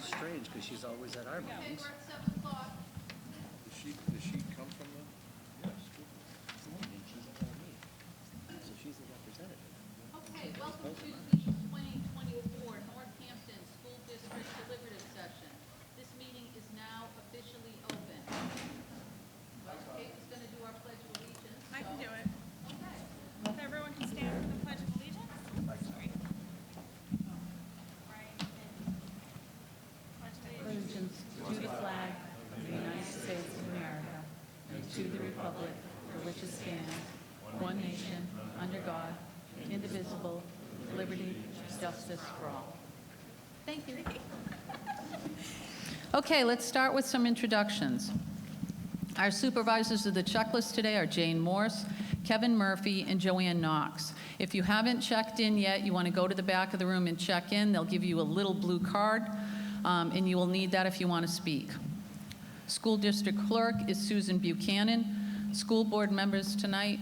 strange because she's always at our Okay, meetings. we're at 7 o'clock. Does she come from the? And she's at our meeting. So she's the representative. Okay, welcome to the 2024 Northampton School District Deliberative Session. This meeting is now officially open. Kate is going to do our Pledge of Allegiance. I can do it. Okay. If everyone can stand for the Pledge of Allegiance. Sorry. Right. Pledge of Allegiance. Allegiance to the flag of the United States of America and to the republic for which it stands, one nation, under God, indivisible, with liberty, justice for all. Thank you. Okay, let's start with some introductions. Our supervisors of the checklist today are Jane Morse, Kevin Murphy, and Joanne Knox. If you haven't checked in yet, you want to go to the back of the room and check in. They'll give you a little blue card, and you will need that if you want to speak. School District Clerk is Susan Buchanan. School board members tonight.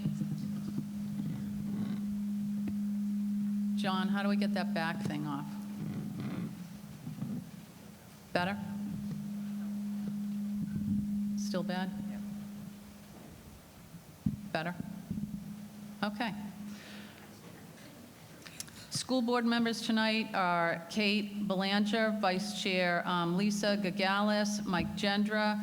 John, how do we get that back thing off? Better? Still bad? Better? Okay. School board members tonight are Kate Belanger, Vice Chair Lisa Gagalis, Mike Gendra,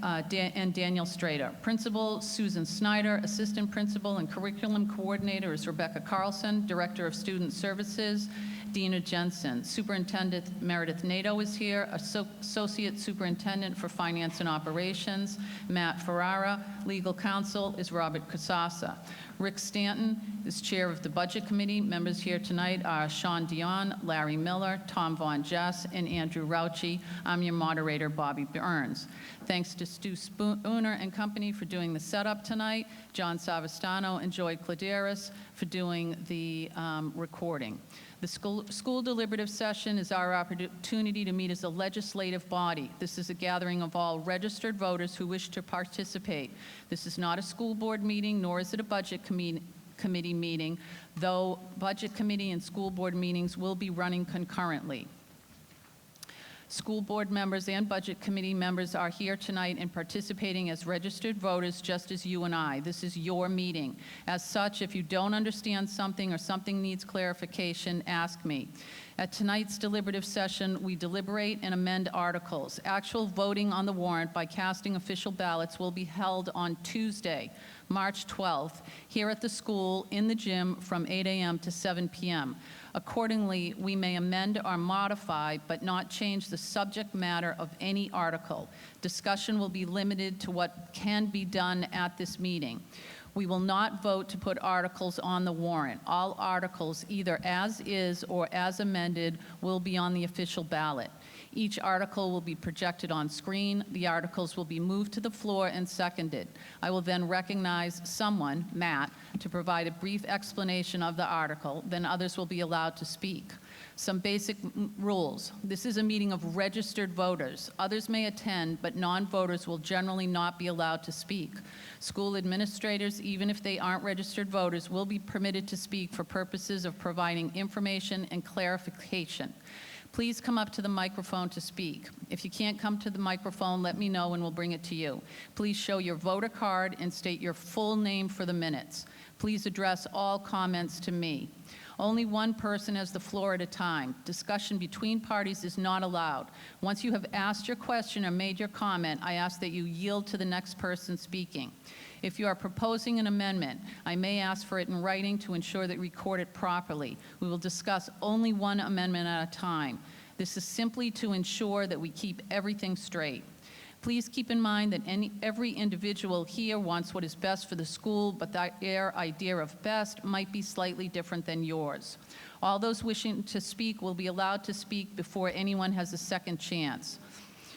and Daniel Strader. Principal Susan Snyder, Assistant Principal and Curriculum Coordinator is Rebecca Carlson, Director of Student Services Dina Jensen. Superintendent Meredith Nato is here. Associate Superintendent for Finance and Operations, Matt Ferrara. Legal Counsel is Robert Casassa. Rick Stanton is Chair of the Budget Committee. Members here tonight are Sean Dion, Larry Miller, Tom Von Jess, and Andrew Rauchi. I'm your moderator, Bobby Burns. Thanks to Stu Spooner and company for doing the setup tonight, John Savastano and Joy Claderis for doing the recording. The school deliberative session is our opportunity to meet as a legislative body. This is a gathering of all registered voters who wish to participate. This is not a school board meeting, nor is it a budget committee meeting, though budget committee and school board meetings will be running concurrently. School board members and budget committee members are here tonight and participating as registered voters just as you and I. This is your meeting. As such, if you don't understand something or something needs clarification, ask me. At tonight's deliberative session, we deliberate and amend articles. Actual voting on the warrant by casting official ballots will be held on Tuesday, March 12th, here at the school in the gym from 8 a.m. to 7 p.m. Accordingly, we may amend or modify, but not change the subject matter of any article. Discussion will be limited to what can be done at this meeting. We will not vote to put articles on the warrant. All articles, either as is or as amended, will be on the official ballot. Each article will be projected on screen. The articles will be moved to the floor and seconded. I will then recognize someone, Matt, to provide a brief explanation of the article. Then others will be allowed to speak. Some basic rules. This is a meeting of registered voters. Others may attend, but non-voters will generally not be allowed to speak. School administrators, even if they aren't registered voters, will be permitted to speak for purposes of providing information and clarification. Please come up to the microphone to speak. If you can't come to the microphone, let me know and we'll bring it to you. Please show your voter card and state your full name for the minutes. Please address all comments to me. Only one person has the floor at a time. Discussion between parties is not allowed. Once you have asked your question or made your comment, I ask that you yield to the next person speaking. If you are proposing an amendment, I may ask for it in writing to ensure that we record it properly. We will discuss only one amendment at a time. This is simply to ensure that we keep everything straight. Please keep in mind that every individual here wants what is best for the school, but their idea of best might be slightly different than yours. All those wishing to speak will be allowed to speak before anyone has a second chance.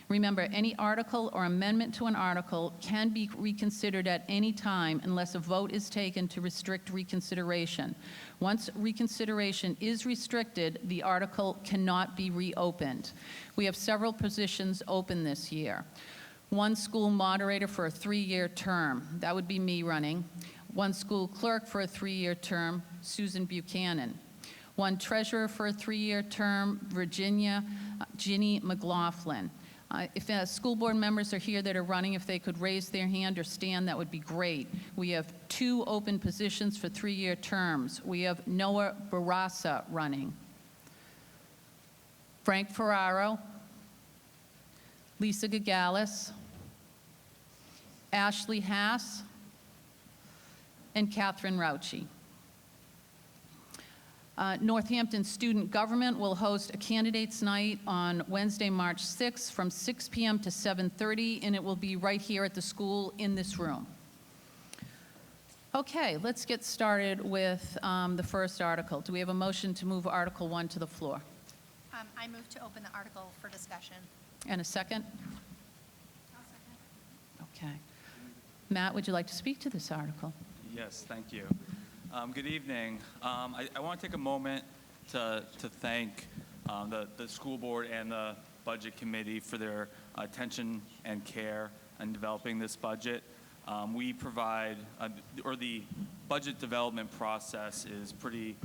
Remember, any article or amendment to an article can be reconsidered at any time unless a vote is taken to restrict reconsideration. Once reconsideration is restricted, the article cannot be reopened. We have several positions open this year. One school moderator for a 3-year term. That would be me running. One school clerk for a 3-year term, Susan Buchanan. One treasurer for a 3-year term, Virginia Ginny McLaughlin. If school board members are here that are running, if they could raise their hand or stand, that would be great. We have 2 open positions for 3-year terms. We have Noah Barassa running. Frank Ferraro, Lisa Gagalis, Ashley Haas, and Catherine Rauchi. Northampton Student Government will host a candidates night on Wednesday, March 6th from 6 p.m. to 7:30, and it will be right here at the school in this room. Okay, let's get started with the first article. Do we have a motion to move Article 1 to the floor? I move to open the article for discussion. And a second? I'll second. Okay. Matt, would you like to speak to this article? Yes, thank you. Good evening. I want to take a moment to thank the school board and the budget committee for their attention and care in developing this budget. We provide, or the budget development process is pretty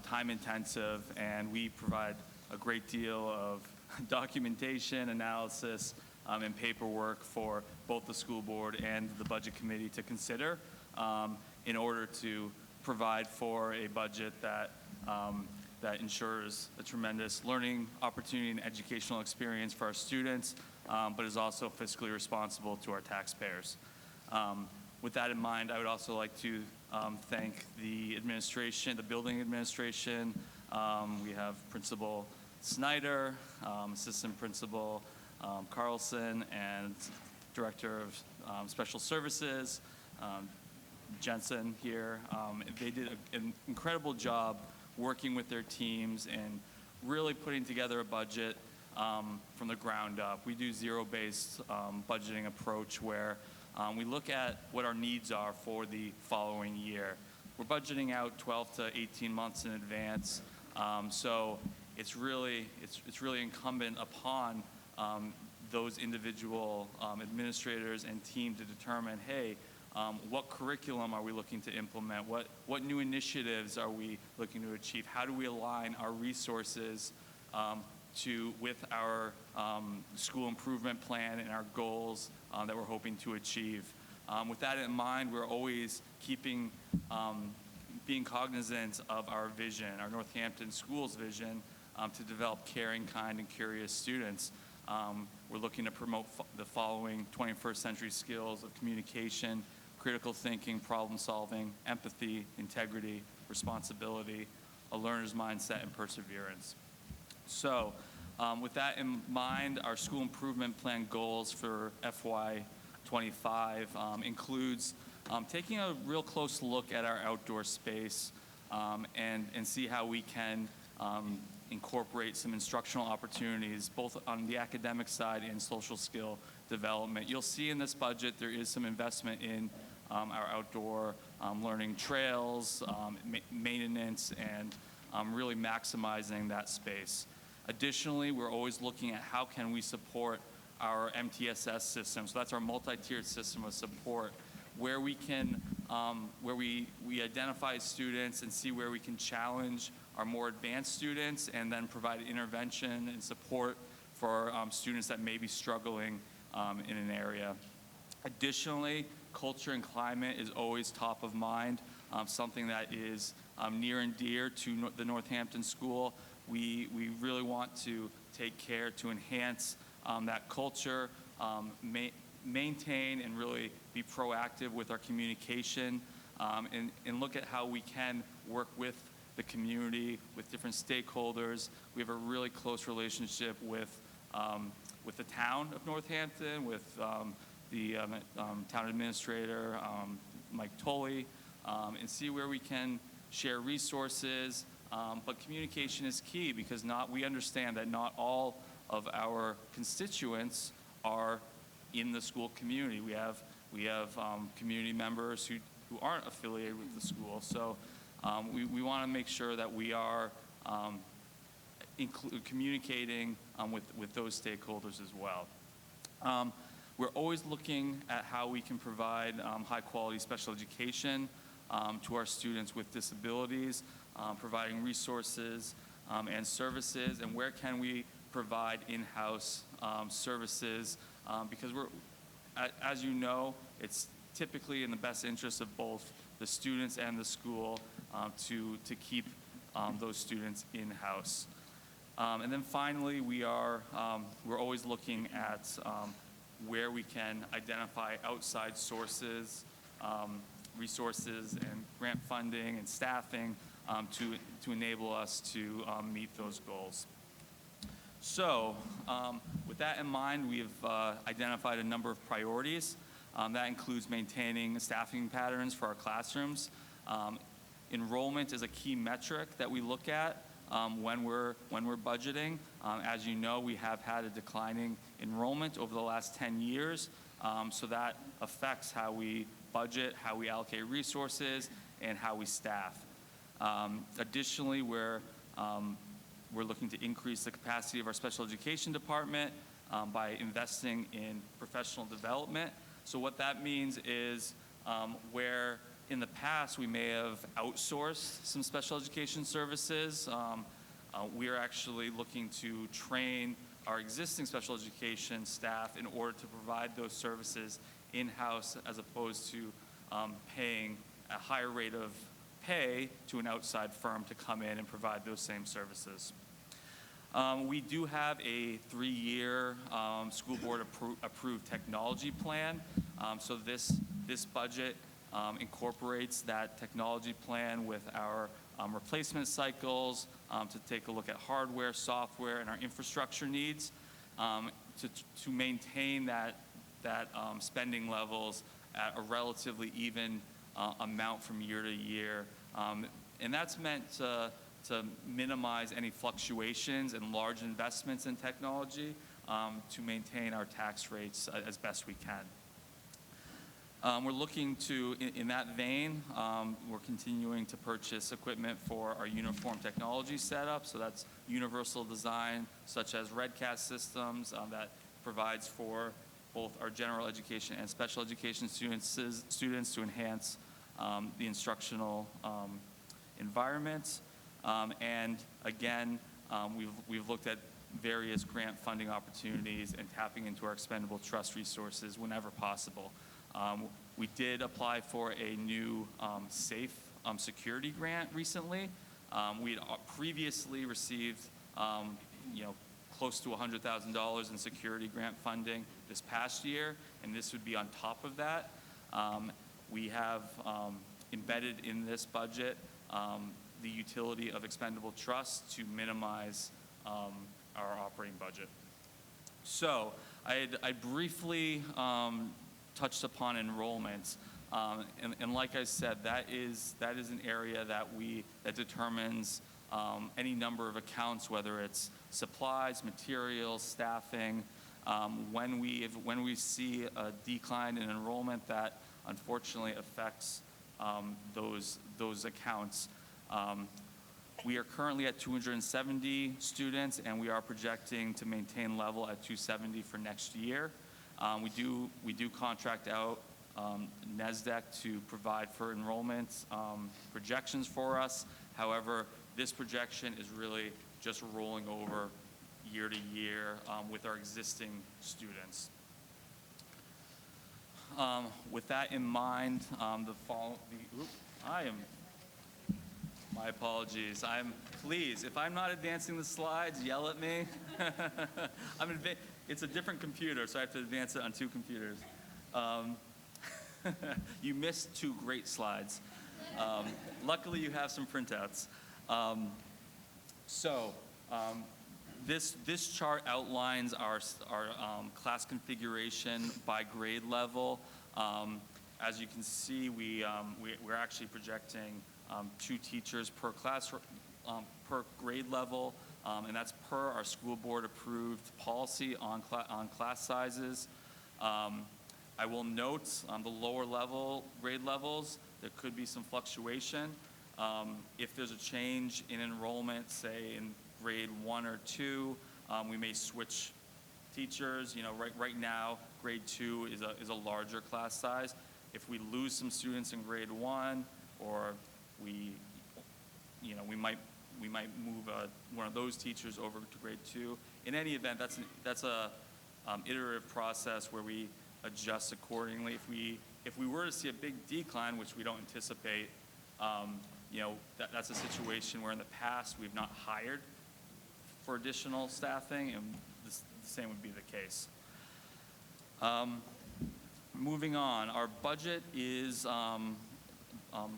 time intensive, and we provide a great deal of documentation, analysis, and paperwork for both the school board and the budget committee to consider in order to provide for a budget that that ensures a tremendous learning opportunity and educational experience for our students, but is also fiscally responsible to our taxpayers. With that in mind, I would also like to thank the administration, the building administration. We have Principal Snyder, Assistant Principal Carlson, and Director of Special Services, Jensen here. They did an incredible job working with their teams and really putting together a budget from the ground up. We do zero-based budgeting approach where we look at what our needs are for the following year. We're budgeting out 12 to 18 months in advance, so it's really incumbent upon those individual administrators and team to determine, hey, what curriculum are we looking to implement? What new initiatives are we looking to achieve? How do we align our resources with our school improvement plan and our goals that we're hoping to achieve? With that in mind, we're always being cognizant of our vision, our Northampton Schools vision, to develop caring, kind, and curious students. We're looking to promote the following 21st century skills of communication, critical thinking, problem solving, empathy, integrity, responsibility, a learner's mindset, and perseverance. So with that in mind, our school improvement plan goals for FY25 includes taking a real close look at our outdoor space and see how we can incorporate some instructional opportunities, both on the academic side and social skill development. You'll see in this budget there is some investment in our outdoor learning trails, maintenance, and really maximizing that space. Additionally, we're always looking at how can we support our MTSS system. So that's our multi-tiered system of support, where we can, where we identify students and see where we can challenge our more advanced students and then provide intervention and support for students that may be struggling in an area. Additionally, culture and climate is always top of mind, something that is near and dear to the Northampton School. We really want to take care to enhance that culture, maintain and really be proactive with our communication, and look at how we can work with the community, with different stakeholders. We have a really close relationship with the town of Northampton, with the town administrator, Mike Tolley, and see where we can share resources. But communication is key because we understand that not all of our constituents are in the school community. We have community members who aren't affiliated with the school. So we want to make sure that we are communicating with those stakeholders as well. We're always looking at how we can provide high quality special education to our students with disabilities. providing resources and services, and where can we provide in-house services, because as you know, it's typically in the best interest of both the students and the school to keep those students in-house. And then finally, we're always looking at where we can identify outside sources, resources and grant funding and staffing to enable us to meet those goals. So with that in mind, we've identified a number of priorities. That includes maintaining staffing patterns for our classrooms. Enrollment is a key metric that we look at when we're budgeting. As you know, we have had a declining enrollment over the last 10 years, so that affects how we budget, how we allocate resources, and how we staff. Additionally, we're looking to increase the capacity of our special education department by investing in professional development. So what that means is where in the past we may have outsourced some special education services, we are actually looking to train our existing special education staff in order to provide those services in-house, as opposed to paying a higher rate of pay to an outside firm to come in and provide those same services. We do have a 3-year school board approved technology plan. So this budget incorporates that technology plan with our replacement cycles to take a look at hardware, software, and our infrastructure needs to maintain that spending levels at a relatively even amount from year to year. And that's meant to minimize any fluctuations and large investments in technology to maintain our tax rates as best we can. We're looking to, in that vein, we're continuing to purchase equipment for our uniform technology setup. So that's universal design, such as RedCast systems that provides for both our general education and special education students to enhance the instructional environment. And again, we've looked at various grant funding opportunities and tapping into our expendable trust resources whenever possible. We did apply for a new safe security grant recently. We had previously received close to $100,000 in security grant funding this past year, and this would be on top of that. We have embedded in this budget the utility of expendable trust to minimize our operating budget. So I briefly touched upon enrollment, and like I said, that is an area that determines any number of accounts, whether it's supplies, materials, staffing. When we see a decline in enrollment, that unfortunately affects those accounts. We are currently at 270 students, and we are projecting to maintain level at 270 for next year. We do contract out NSDEC to provide for enrollment projections for us. However, this projection is really just rolling over year to year with our existing students. With that in mind, my apologies. Please, if I'm not advancing the slides, yell at me. It's a different computer, so I have to advance it on 2 computers. You missed 2 great slides. Luckily, you have some printouts. This chart outlines our class configuration by grade level. As you can see, we're actually projecting 2 teachers per class per grade level, and that's per our school board approved policy on class sizes. I will note on the lower level grade levels there could be some fluctuation. If there's a change in enrollment, say in grade 1 or 2, we may switch teachers. Right now grade 2 is a larger class size. If we lose some students in grade 1, or we we might move one of those teachers over to grade 2. In any event, that's a iterative process where we adjust accordingly. If we were to see a big decline, which we don't anticipate, that's a situation where in the past we've not hired for additional staffing, and the same would be the case. Moving on, our budget is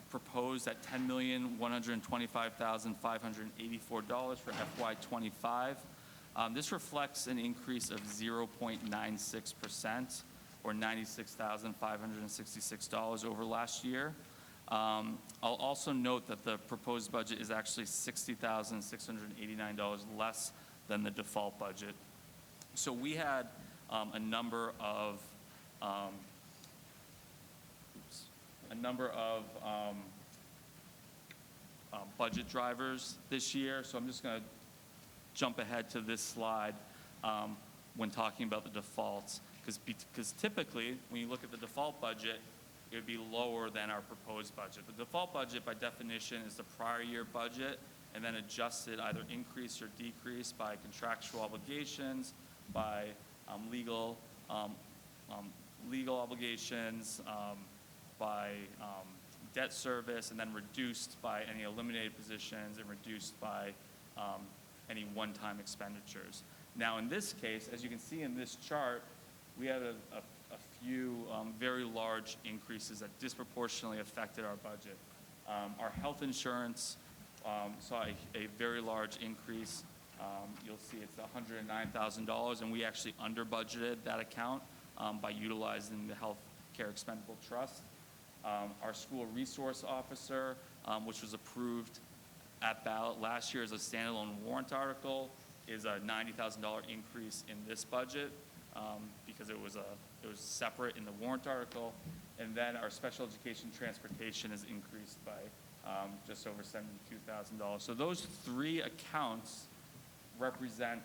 proposed at $10,125,584 for FY25. This reflects an increase of 0.96%, or $96,566 over last year. I'll also note that the proposed budget is actually $60,689 less than the default budget. So we had a number of budget drivers this year. So I'm just going to jump ahead to this slide when talking about the defaults, because typically when you look at the default budget, it would be lower than our proposed budget. The default budget, by definition, is the prior year budget, and then adjusted, either increased or decreased by contractual obligations, by legal obligations, by debt service, and then reduced by any eliminated positions and reduced by any one-time expenditures. Now, in this case, as you can see in this chart, we had a few very large increases that disproportionately affected our budget. Our health insurance saw a very large increase. You'll see it's $109,000, and we actually under budgeted that account by utilizing the Health Care Expendable Trust. Our school resource officer, which was approved at ballot last year as a standalone warrant article, is a $90,000 increase in this budget because it was separate in the warrant article. And then our special education transportation is increased by just over $72,000. So those three accounts represent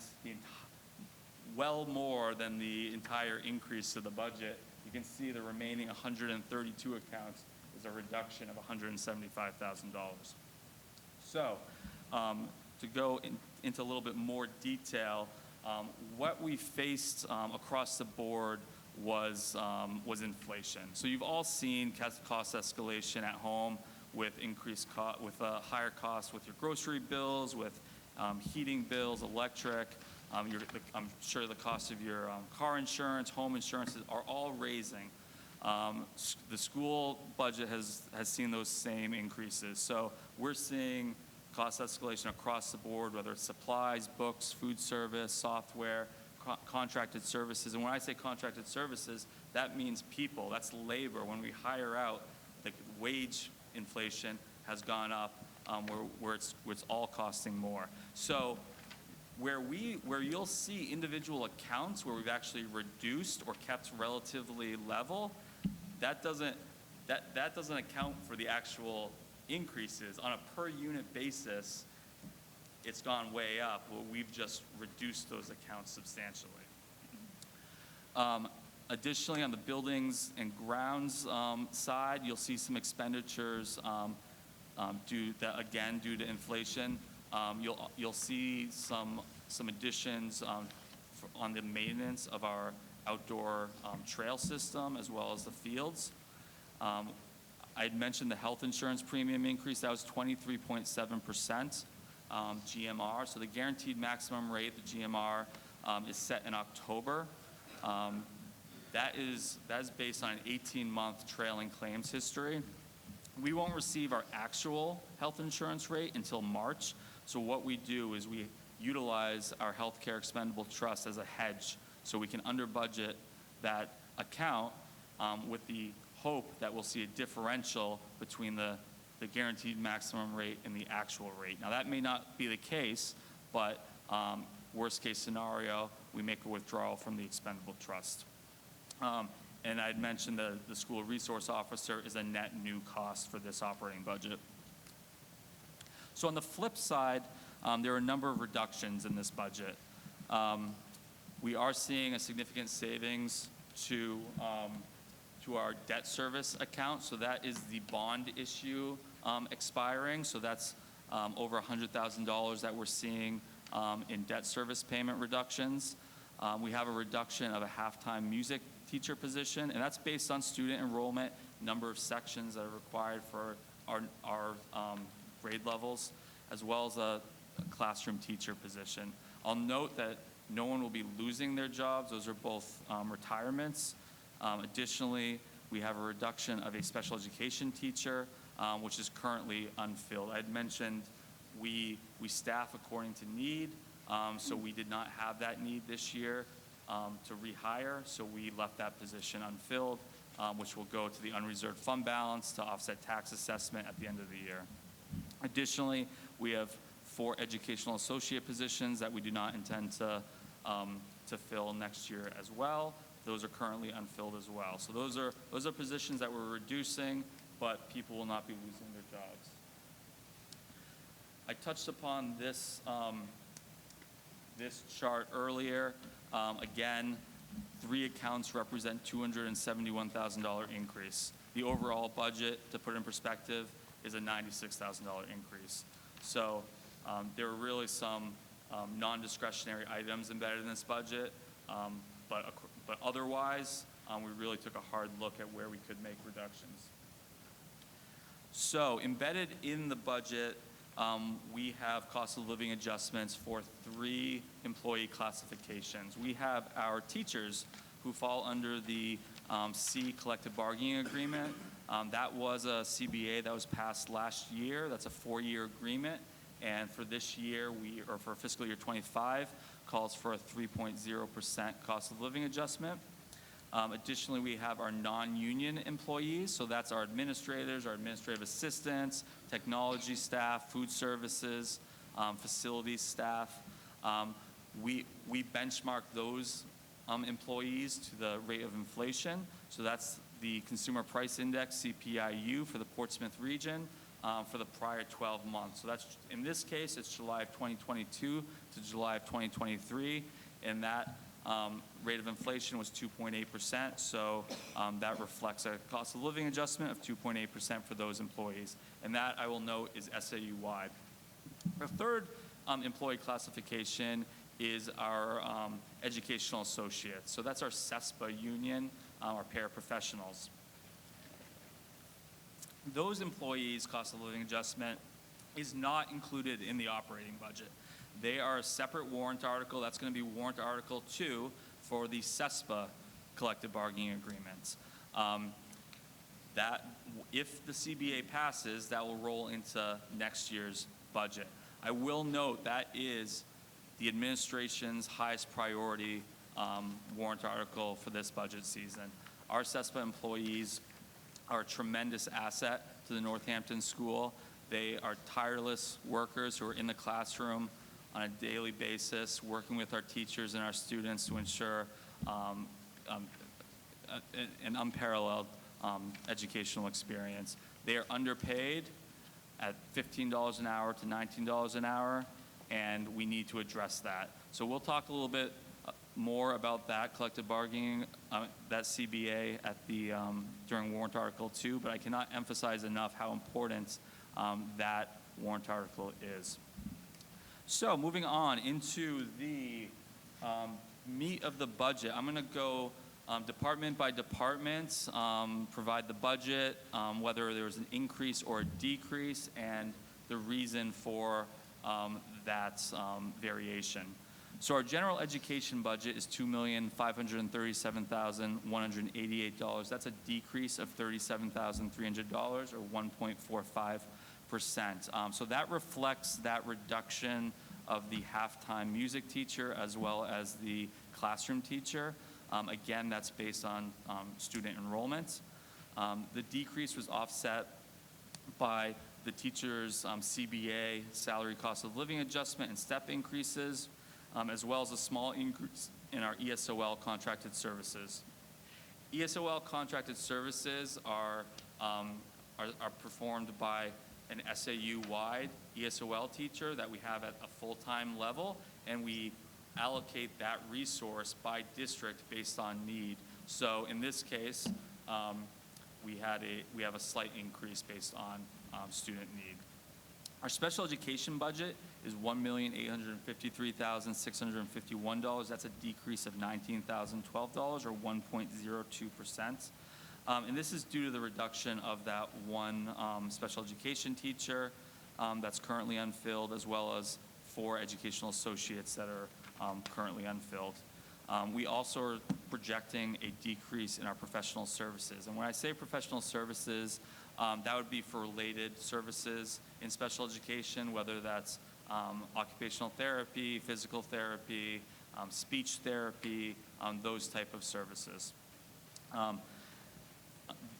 well more than the entire increase to the budget. You can see the remaining 132 accounts is a reduction of $175,000. So to go into a little bit more detail, what we faced across the board was inflation. So you've all seen cost escalation at home with increased higher costs with your grocery bills, with heating bills, electric. I'm sure the cost of your car insurance, home insurances are all raising. The school budget has seen those same increases. So we're seeing cost escalation across the board, whether it's supplies, books, food service, software, contracted services. And when I say contracted services, that means people. That's labor. When we hire out, the wage inflation has gone up where it's all costing more. So where you'll see individual accounts where we've actually reduced or kept relatively level, that doesn't account for the actual increases. On a per unit basis, it's gone way up. Well, we've just reduced those accounts substantially. Additionally, on the buildings and grounds side, you'll see some expenditures due to inflation. You'll see some additions on the maintenance of our outdoor trail system as well as the fields. I had mentioned the health insurance premium increase. That was 23.7% GMR. So the guaranteed maximum rate, the GMR, is set in October. That is based on an 18-month trailing claims history. We won't receive our actual health insurance rate until March. So what we do is we utilize our Health Care Expendable Trust as a hedge so we can under budget that account with the hope that we'll see a differential between the guaranteed maximum rate and the actual rate. Now that may not be the case, but worst case scenario, we make a withdrawal from the expendable trust. And I'd mentioned the school resource officer is a net new cost for this operating budget. So on the flip side, there are a number of reductions in this budget. We are seeing a significant savings to our debt service account. So that is the bond issue expiring. So that's over $100,000 that we're seeing in debt service payment reductions. We have a reduction of a halftime music teacher position, and that's based on student enrollment, number of sections that are required for our grade levels, as well as a classroom teacher position. I'll note that no one will be losing their jobs. Those are both retirements. Additionally, we have a reduction of a special education teacher, which is currently unfilled. I had mentioned we staff according to need, so we did not have that need this year to rehire, so we left that position unfilled, which will go to the unreserved fund balance to offset tax assessment at the end of the year. Additionally, we have 4 educational associate positions that we do not intend to fill next year as well. Those are currently unfilled as well. So those are positions that we're reducing, but people will not be losing their jobs. I touched upon this this chart earlier. Again, 3 accounts represent $271,000 increase. The overall budget, to put it in perspective, is a $96,000 increase. So there are really some non-discretionary items embedded in this budget, but otherwise, we really took a hard look at where we could make reductions. So embedded in the budget, we have cost of living adjustments for 3 employee classifications. We have our teachers who fall under the C collective bargaining agreement. That was a CBA that was passed last year. That's a 4-year agreement. And for this year, for fiscal year 25, calls for a 3.0% cost of living adjustment. Additionally, we have our non-union employees, so that's our administrators, our administrative assistants, technology staff, food services, facilities staff. We benchmark those employees to the rate of inflation, so that's the Consumer Price Index, CPIU, for the Portsmouth region for the prior 12 months. So that's, in this case, it's July of 2022 to July of 2023, and that rate of inflation was 2.8%, so that reflects a cost of living adjustment of 2.8% for those employees. And that, I will note, is SAU-wide. The third employee classification is our educational associates. So that's our CESPA union, our paraprofessionals. Those employees' cost of living adjustment is not included in the operating budget. They are a separate warrant article. That's going to be warrant article 2 for the CESPA collective bargaining agreements. That, if the CBA passes, that will roll into next year's budget. I will note that is the administration's highest priority warrant article for this budget season. Our CESPA employees are a tremendous asset to the Northampton school. They are tireless workers who are in the classroom on a daily basis, working with our teachers and our students to ensure an unparalleled educational experience. They are underpaid at $15 an hour to $19 an hour, and we need to address that. So we'll talk a little bit more about that collective bargaining, that CBA at the during warrant article 2, but I cannot emphasize enough how important that warrant article is. So moving on into the meat of the budget, I'm going to go department by department, provide the budget, whether there was an increase or a decrease, and the reason for that variation. So our general education budget is $2,537,188. That's a decrease of $37,300, or 1.45%. So that reflects that reduction of the halftime music teacher as well as the classroom teacher. Again, that's based on student enrollment. The decrease was offset by the teachers' CBA, salary cost of living adjustment, and step increases, as well as a small increase in our ESOL contracted services. ESOL contracted services are performed by an SAU-wide ESOL teacher that we have at a full-time level, and we allocate that resource by district based on need. So in this case, we have a slight increase based on student need. Our special education budget is $1,853,651. That's a decrease of $19,012 or 1.02%. And this is due to the reduction of that one special education teacher that's currently unfilled, as well as 4 educational associates that are currently unfilled. We also are projecting a decrease in our professional services. And when I say professional services, that would be for related services in special education, whether that's occupational therapy, physical therapy, speech therapy, those type of services.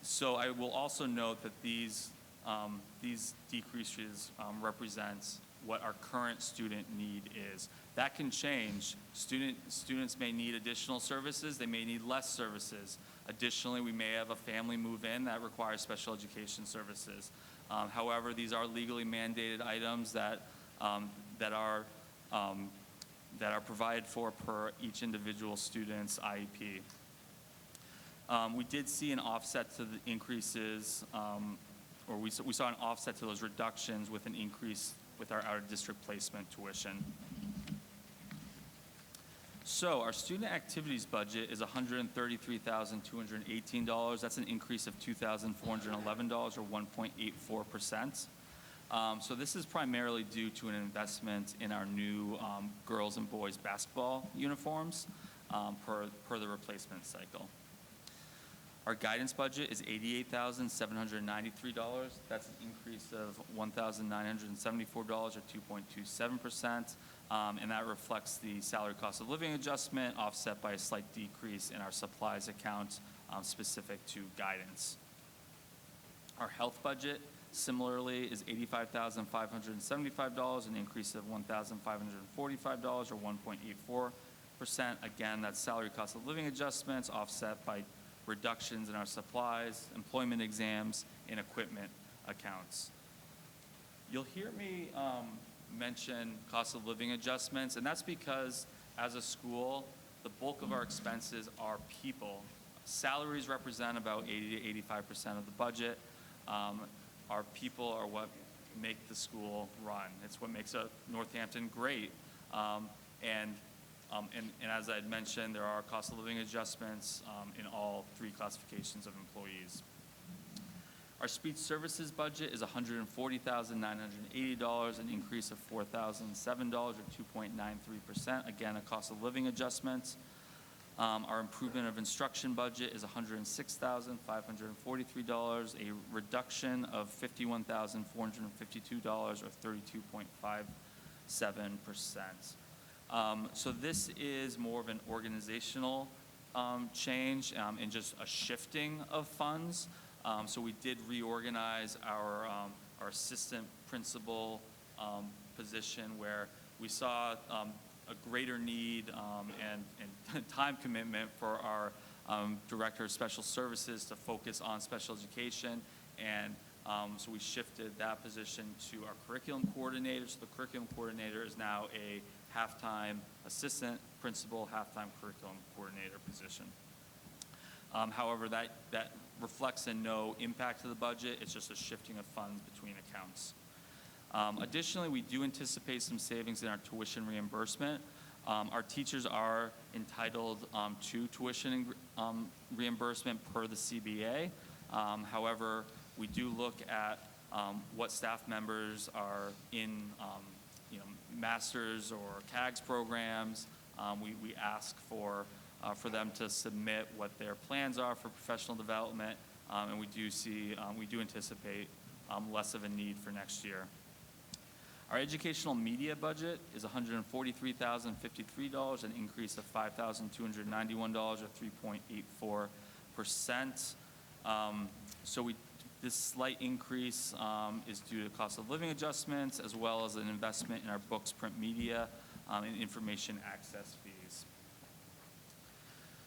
So I will also note that these decreases represent what our current student need is. That can change. Students may need additional services. They may need less services. Additionally, we may have a family move in that requires special education services. However, these are legally mandated items that are provided for per each individual student's IEP. We did see an offset to the increases, or we saw an offset to those reductions with an increase with our out-of-district placement tuition. So our student activities budget is $133,218. That's an increase of $2,411 or 1.84%. So this is primarily due to an investment in our new girls and boys basketball uniforms per the replacement cycle. Our guidance budget is $88,793. That's an increase of $1,974 or 2.27%. And that reflects the salary cost of living adjustment offset by a slight decrease in our supplies account specific to guidance. Our health budget similarly is $85,575, an increase of $1,545 or 1.84%. Again, that's salary cost of living adjustments offset by reductions in our supplies, employment exams, and equipment accounts. You'll hear me mention cost of living adjustments, and that's because as a school, the bulk of our expenses are people. Salaries represent about 80 to 85% of the budget. Our people are what make the school run. It's what makes Northampton great. And as I had mentioned, there are cost of living adjustments in all 3 classifications of employees. Our speech services budget is $140,980, an increase of $4,007 or 2.93%. Again, a cost of living adjustment. Our improvement of instruction budget is $106,543, a reduction of $51,452 or 32.57%. So this is more of an organizational change and just a shifting of funds. So we did reorganize our assistant principal position where we saw a greater need and time commitment for our director of special services to focus on special education. And so we shifted that position to our curriculum coordinator. So the curriculum coordinator is now a half-time assistant principal, half-time curriculum coordinator position. However, that reflects in no impact to the budget. It's just a shifting of funds between accounts. Additionally, we do anticipate some savings in our tuition reimbursement. Our teachers are entitled to tuition reimbursement per the CBA. However, we do look at what staff members are in master's or CAGS programs. We ask for them to submit what their plans are for professional development, and we do anticipate less of a need for next year. Our educational media budget is $143,053, an increase of $5,291 or 3.84%. So this slight increase is due to cost of living adjustments as well as an investment in our books, print media, and information access fees.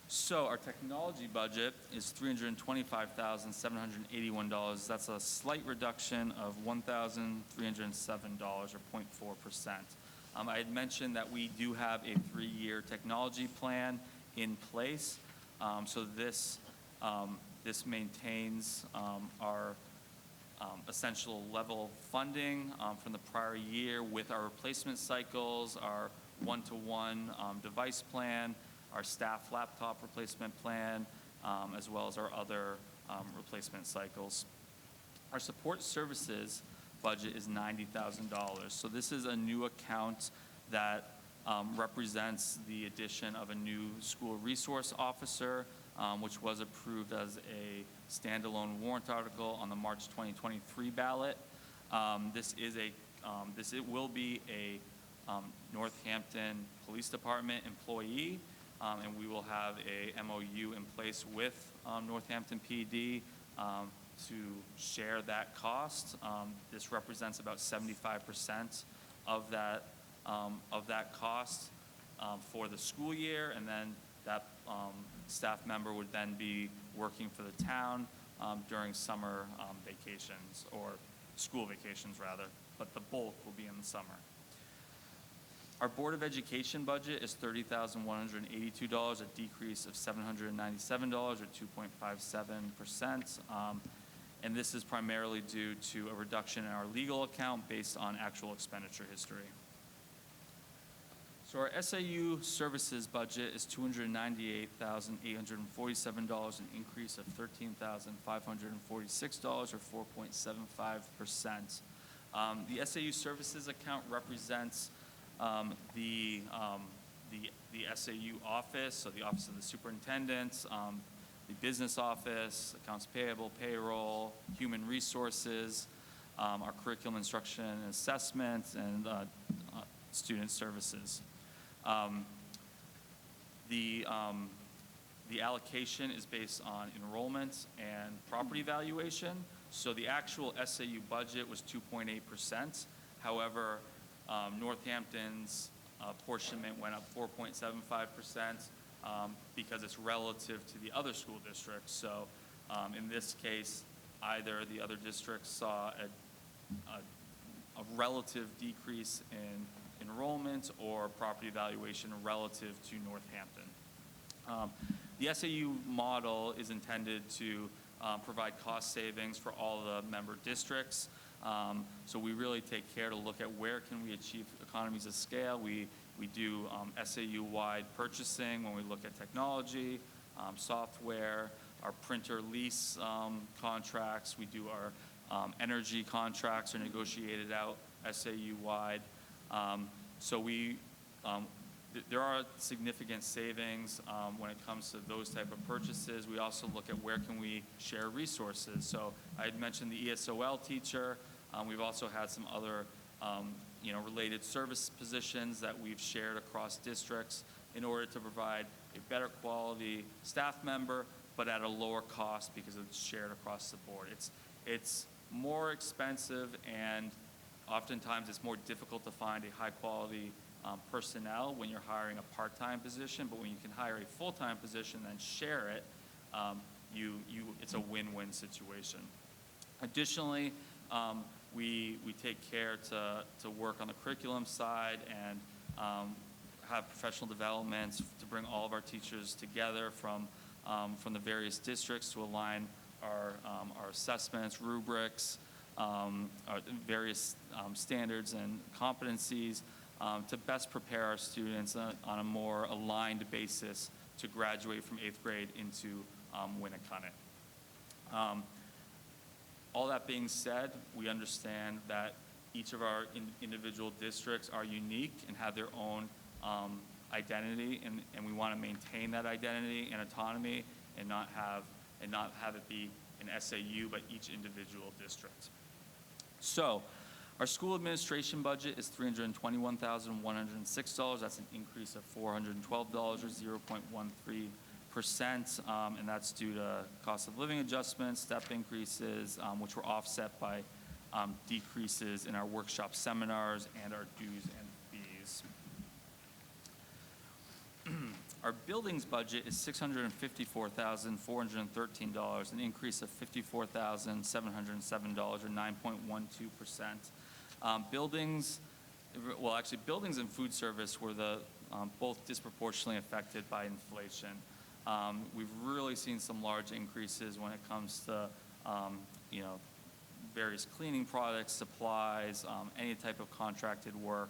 So our technology budget is $325,781. That's a slight reduction of $1,307 or 0.4%. I had mentioned that we do have a 3-year technology plan in place. So this maintains our essential level funding from the prior year with our replacement cycles, our one-to-one device plan, our staff laptop replacement plan, as well as our other replacement cycles. Our support services budget is $90,000. So this is a new account that represents the addition of a new school resource officer, which was approved as a standalone warrant article on the March 2023 ballot. It will be a Northampton Police Department employee, and we will have a MOU in place with Northampton PD to share that cost. This represents about 75% of that cost for the school year, and then that staff member would then be working for the town during summer vacations, or school vacations rather, but the bulk will be in the summer. Our Board of Education budget is $30,182, a decrease of $797 or 2.57%. And this is primarily due to a reduction in our legal account based on actual expenditure history. So our SAU services budget is $298,847, an increase of $13,546 or 4.75%. The SAU services account represents the SAU office, so the Office of the Superintendent, the business office, accounts payable, payroll, human resources, our curriculum instruction and assessment, and student services. The allocation is based on enrollment and property valuation. So the actual SAU budget was 2.8%. However, Northampton's apportionment went up 4.75% because it's relative to the other school districts. So in this case, either the other districts saw a relative decrease in enrollment or property valuation relative to Northampton. The SAU model is intended to provide cost savings for all the member districts. So we really take care to look at where can we achieve economies of scale. We do SAU-wide purchasing when we look at technology, software, our printer lease contracts. We do our energy contracts are negotiated out SAU-wide. So there are significant savings when it comes to those type of purchases. We also look at where can we share resources. So I had mentioned the ESOL teacher. We've also had some other related service positions that we've shared across districts in order to provide a better quality staff member, but at a lower cost because it's shared across the board. It's more expensive, and oftentimes it's more difficult to find a high quality personnel when you're hiring a part-time position, but when you can hire a full-time position and share it, it's a win-win situation. Additionally, we take care to work on the curriculum side and have professional developments to bring all of our teachers together from the various districts to align our assessments, rubrics, our various standards and competencies to best prepare our students on a more aligned basis to graduate from 8th grade into Winnicott. All that being said, we understand that each of our individual districts are unique and have their own identity, and we want to maintain that identity and autonomy and not have it be an SAU, but each individual district. So our school administration budget is $321,106. That's an increase of $412 or 0.13%, and that's due to cost of living adjustments, step increases, which were offset by decreases in our workshop seminars and our dues and fees. Our buildings budget is $654,413, an increase of $54,707 or 9.12%. Buildings and food service were both disproportionately affected by inflation. We've really seen some large increases when it comes to various cleaning products, supplies, any type of contracted work,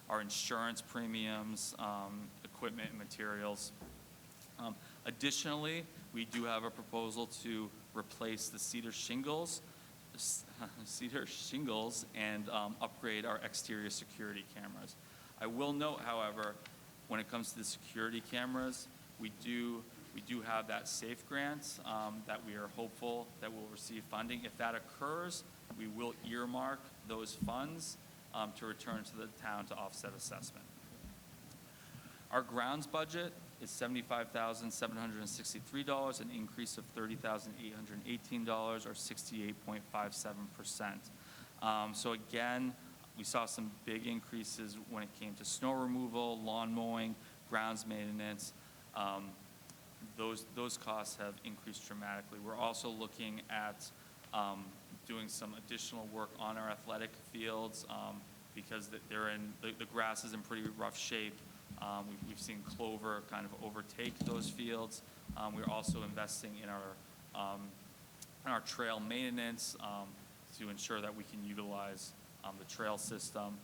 our insurance premiums, equipment and materials. Additionally, we do have a proposal to replace the cedar shingles and upgrade our exterior security cameras. I will note, however, when it comes to the security cameras, we do have that SAFE grant that we are hopeful that we'll receive funding. If that occurs, we will earmark those funds to return to the town to offset assessment. Our grounds budget is $75,763, an increase of $30,818, or 68.57%. So again, we saw some big increases when it came to snow removal, lawn mowing, grounds maintenance. Those costs have increased dramatically. We're also looking at doing some additional work on our athletic fields because the grass is in pretty rough shape. We've seen clover kind of overtake those fields. We're also investing in our trail maintenance to ensure that we can utilize the trail system.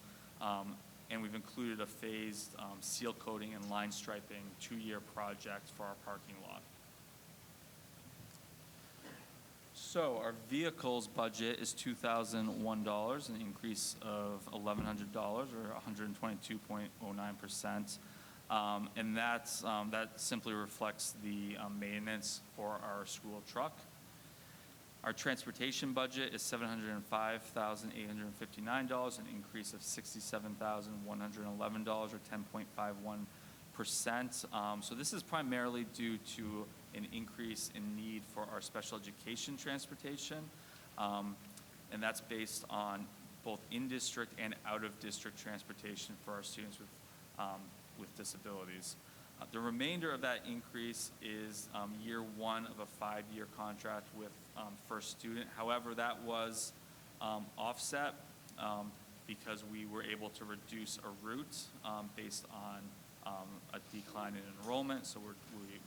And we've included a phased seal coating and line striping 2-year project for our parking lot. So our vehicles budget is $2,001, an increase of $1,100 or 122.09%. And that simply reflects the maintenance for our school truck. Our transportation budget is $705,859, an increase of $67,111 or 10.51%. So this is primarily due to an increase in need for our special education transportation, and that's based on both in-district and out-of-district transportation for our students with disabilities. The remainder of that increase is year 1 of a 5-year contract with First Student. However, that was offset because we were able to reduce a route based on a decline in enrollment. So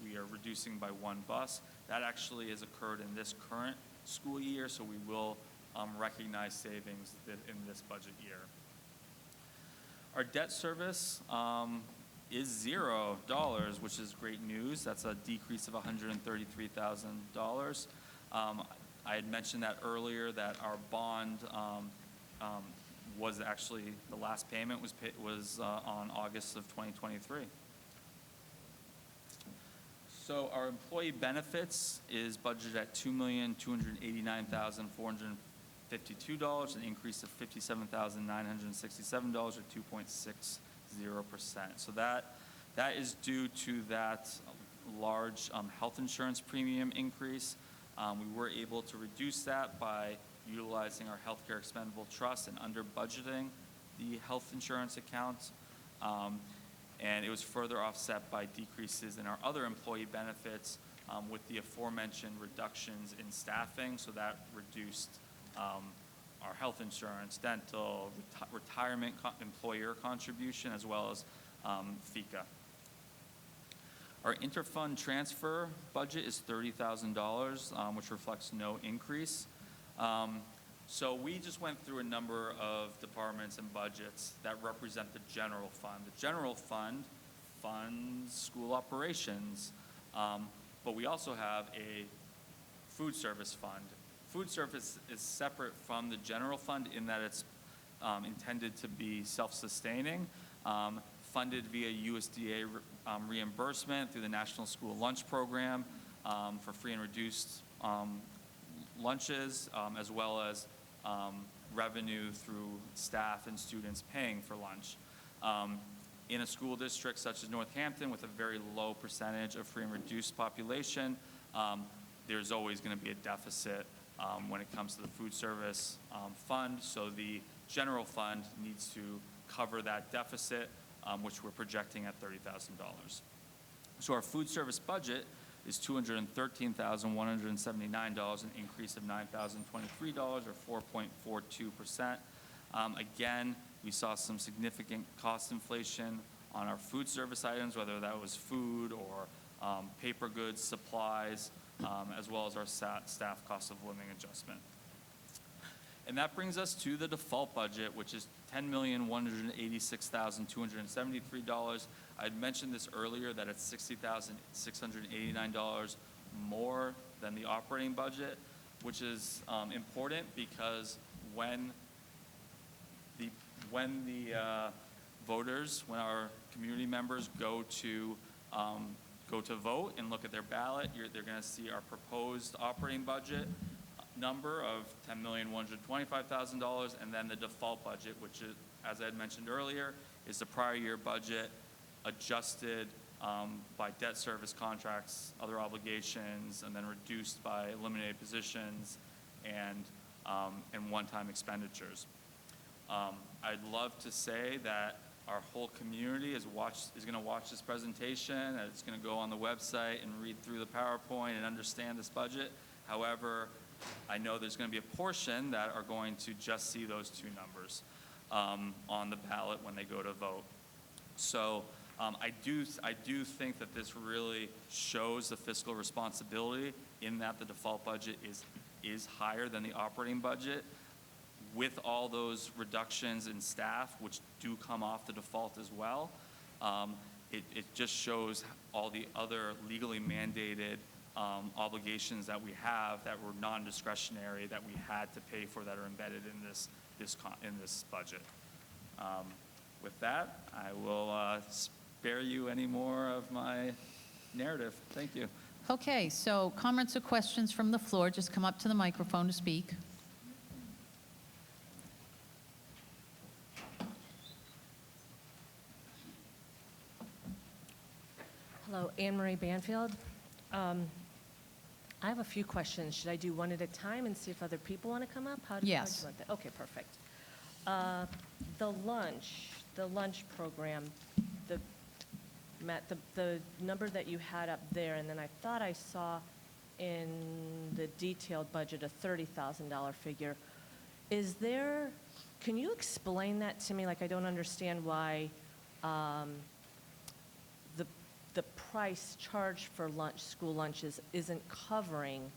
we are reducing by 1 bus. That actually has occurred in this current school year, so we will recognize savings in this budget year. Our debt service is $0, which is great news. That's a decrease of $133,000. I had mentioned that earlier, that our bond was actually, the last payment was on August of 2023. So our employee benefits is budgeted at $2,289,452, an increase of $57,967 or 2.60%. So that is due to that large health insurance premium increase. We were able to reduce that by utilizing our healthcare expendable trust and under budgeting the health insurance account. And it was further offset by decreases in our other employee benefits with the aforementioned reductions in staffing. So that reduced our health insurance, dental, retirement employer contribution, as well as FICA. Our interfund transfer budget is $30,000, which reflects no increase. So we just went through a number of departments and budgets that represent the general fund. The general fund funds school operations, but we also have a food service fund. Food service is separate from the general fund in that it's intended to be self-sustaining, funded via USDA reimbursement through the National School Lunch Program for free and reduced lunches, as well as revenue through staff and students paying for lunch. In a school district such as Northampton, with a very low percentage of free and reduced population, there's always going to be a deficit when it comes to the food service fund. So the general fund needs to cover that deficit, which we're projecting at $30,000. So our food service budget is $213,179, an increase of $9,023 or 4.42%. Again, we saw some significant cost inflation on our food service items, whether that was food or paper goods, supplies, as well as our staff cost of living adjustment. And that brings us to the default budget, which is $10,186,273. I'd mentioned this earlier, that it's $60,689 more than the operating budget, which is important because when when our community members go to vote and look at their ballot, they're going to see our proposed operating budget number of $10,125,000, and then the default budget, which is, as I had mentioned earlier, is the prior year budget adjusted by debt service contracts, other obligations, and then reduced by eliminated positions and one-time expenditures. I'd love to say that our whole community is going to watch this presentation, and it's going to go on the website and read through the PowerPoint and understand this budget. However, I know there's going to be a portion that are going to just see those two numbers on the ballot when they go to vote. So I do think that this really shows the fiscal responsibility in that the default budget is higher than the operating budget, with all those reductions in staff, which do come off the default as well. It just shows all the other legally mandated obligations that we have that were non-discretionary, that we had to pay for, that are embedded in this budget. With that, I will spare you any more of my narrative. Thank you. Okay, so comments or questions from the floor, just come up to the microphone to speak. Hello, Anne Marie Banfield. I have a few questions. Should I do one at a time and see if other people want to come up? How do you Yes. want that? Okay, perfect. The lunch program, Matt, the number that you had up there, and then I thought I saw in the detailed budget a $30,000 figure. Can you explain that to me? Like, I don't understand why the price charged for school lunches isn't covering,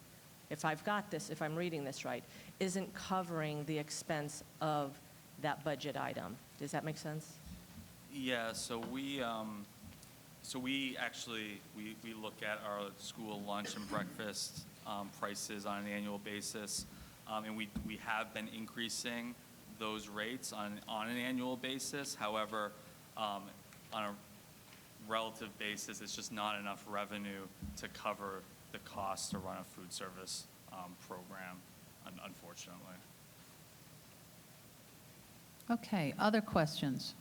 if I'm reading this right, isn't covering the expense of that budget item. Does that make sense? Yeah, so we actually look at our school lunch and breakfast prices on an annual basis, and we have been increasing those rates on an annual basis. However, on a relative basis, it's just not enough revenue to cover the cost to run a food service program, unfortunately. Okay, other questions?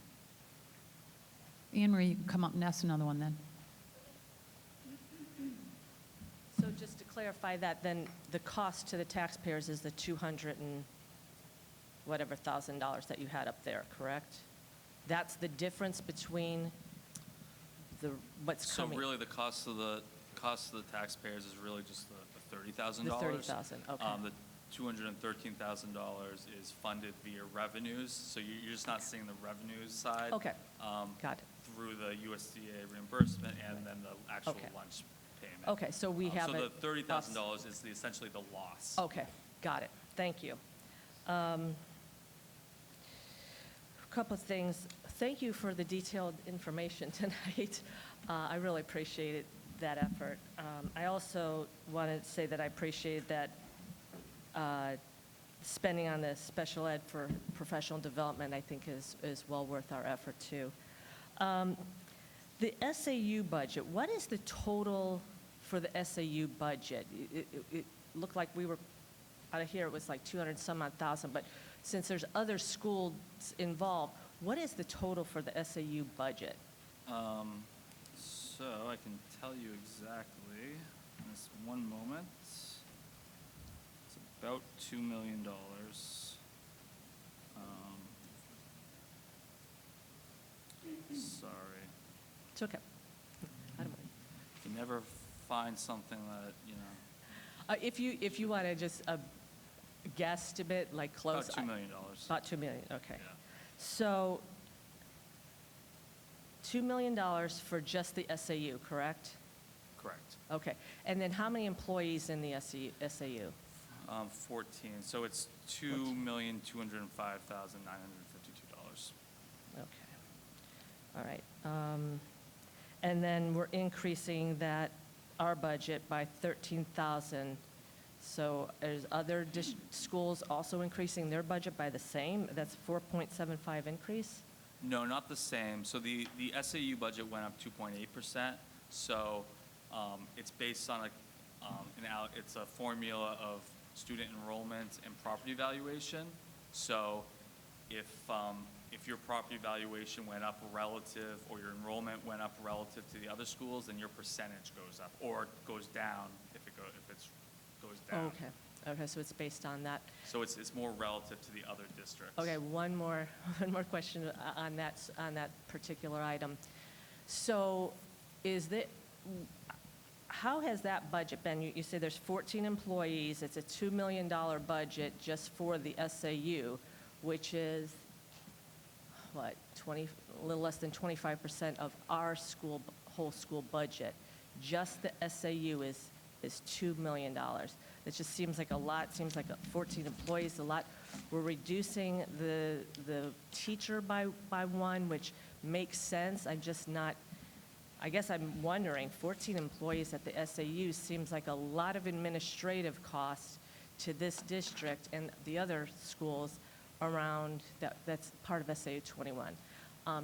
Anne Marie, you can come up and ask another one then. So just to clarify that, then the cost to the taxpayers is the $200 and whatever $1,000 that you had up there, correct? That's the difference between what's So coming. really, the cost of the taxpayers is really just the $30,000. The $30,000, okay. The $213,000 is funded via revenues, so you're just not seeing the revenues side. Okay, got it. Through the USDA reimbursement and then the actual Okay. lunch payment. Okay, so we have So it. the $30,000 is essentially the loss. Okay, got it. Thank you. A couple of things. Thank you for the detailed information tonight. I really appreciated that effort. I also wanted to say that I appreciated that spending on the special ed for professional development, I think, is well worth our effort, too. The SAU budget, what is the total for the SAU budget? It looked like we were, out of here, it was like 200 some odd thousand, but since there's other schools involved, what is the total for the SAU budget? So I can tell you exactly in this one moment. It's about $2 million. Sorry. It's okay. I don't mind. You never find something that, If you want to just guesstimate, like close. about $2 million. About $2 million, okay. Yeah. So, $2 million for just the SAU, correct? Correct. Okay. And then how many employees in the SAU? 14, so it's $2,205,952. Okay. All right. And then we're increasing our budget by 13,000. So is other schools also increasing their budget by the same? That's 4.75 increase? No, not the same. So the SAU budget went up 2.8%. So it's based on it's a formula of student enrollment and property valuation. So if your property valuation went up relative, or your enrollment went up relative to the other schools, then your percentage goes up, or goes down if it goes down. Okay, so it's based on that. So it's more relative to the other districts. Okay, one more question on that particular item. So how has that budget been? You say there's 14 employees, it's a $2 million budget just for the SAU, which is, what, a little less than 25% of our whole school budget. Just the SAU is $2 million. It just seems like a lot, seems like 14 employees, a lot. We're reducing the teacher by one, which makes sense. I guess I'm wondering, 14 employees at the SAU seems like a lot of administrative costs to this district and the other schools around that's part of SAU 21. I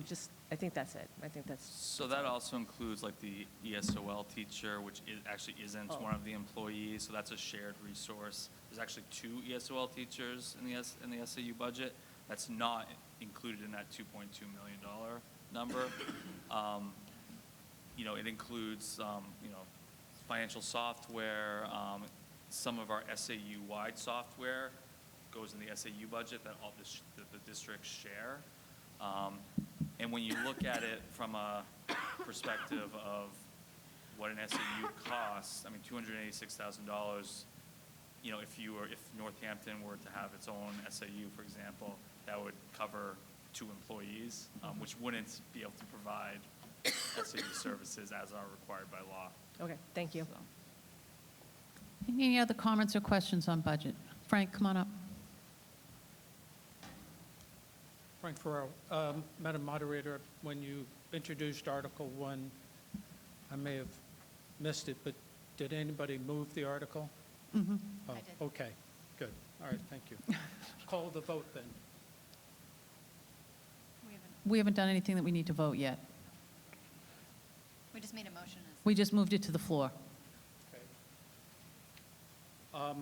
think that's it. So that also includes like the ESOL teacher, which actually isn't one of the employees, so that's a shared resource. There's actually 2 ESOL teachers in the SAU budget. That's not included in that $2.2 million number. It includes, financial software, some of our SAU-wide software goes in the SAU budget that all the districts share. And when you look at it from a perspective of what an SAU costs, I mean, $286,000, if Northampton were to have its own SAU, for example, that would cover 2 employees, which wouldn't be able to provide SAU services as are required by law. Okay, thank you. Any other comments or questions on budget? Frank, come on up. Frank Farrell. Madam Moderator, when you introduced Article 1, I may have missed it, but did anybody move the article? Mm-hmm. Oh, I did. okay, good. All right, thank you. Call the vote then. We haven't done anything that we need to vote yet. We just made a motion. We just moved it to the floor. Okay.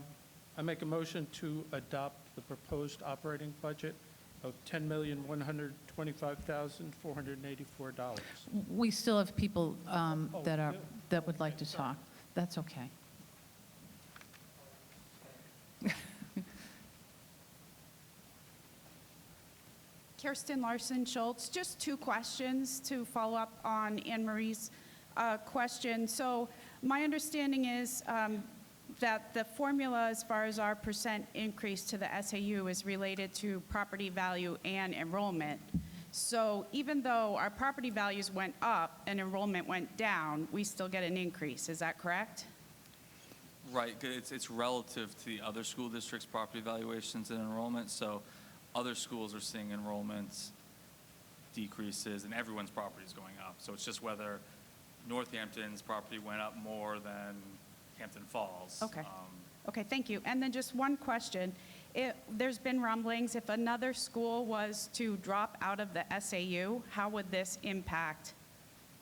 I make a motion to adopt the proposed operating budget of $10,125,484. We still have people that we do? that would like Okay, to sorry. talk. That's okay. Kirsten Larson Schultz, just 2 questions to follow up on Anne Marie's question. So my understanding is that the formula as far as our percent increase to the SAU is related to property value and enrollment. So even though our property values went up and enrollment went down, we still get an increase. Is that correct? Right, it's relative to the other school districts' property valuations and enrollment, so other schools are seeing enrollments decreases and everyone's property is going up. So it's just whether Northampton's property went up more than Hampton Falls. Okay. Okay, thank you. And then just one question. There's been rumblings, if another school was to drop out of the SAU, how would this impact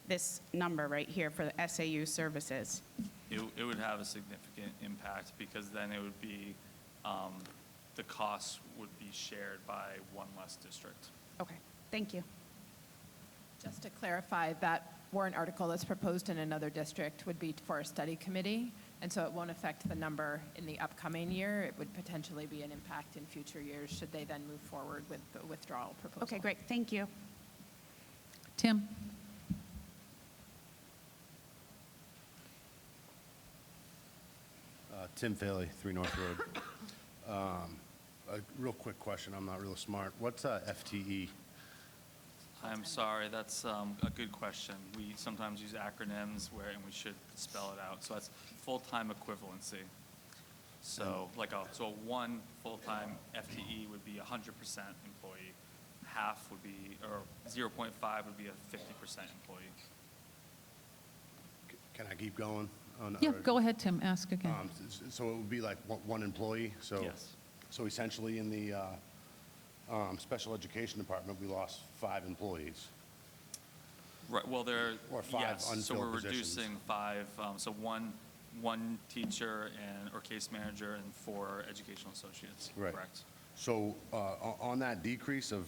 this number right here for the SAU services? It would have a significant impact because then it would be, the costs would be shared by one less district. Okay, thank you. Just to clarify, that warrant article that's proposed in another district would be for a study committee, and so it won't affect the number in the upcoming year. It would potentially be an impact in future years should they then move forward with the withdrawal proposal. Okay, great, thank you. Tim? Tim Faley, 3 North Road. A real quick question, I'm not real smart. What's FTE? I'm sorry, that's a good question. We sometimes use acronyms and we should spell it out. So that's full-time equivalency. So so one full-time FTE would be 100% employee. Half would be, or 0.5 would be a 50% employee. Can I keep going? Yeah, go ahead, Tim, ask again. So it would be like one employee? Yes. So essentially in the special education department, we lost 5 employees. Right, well, Or 5 yes, so unfilled we're positions. reducing 5, so one teacher or case manager and 4 educational associates, Right. correct? So on that decrease of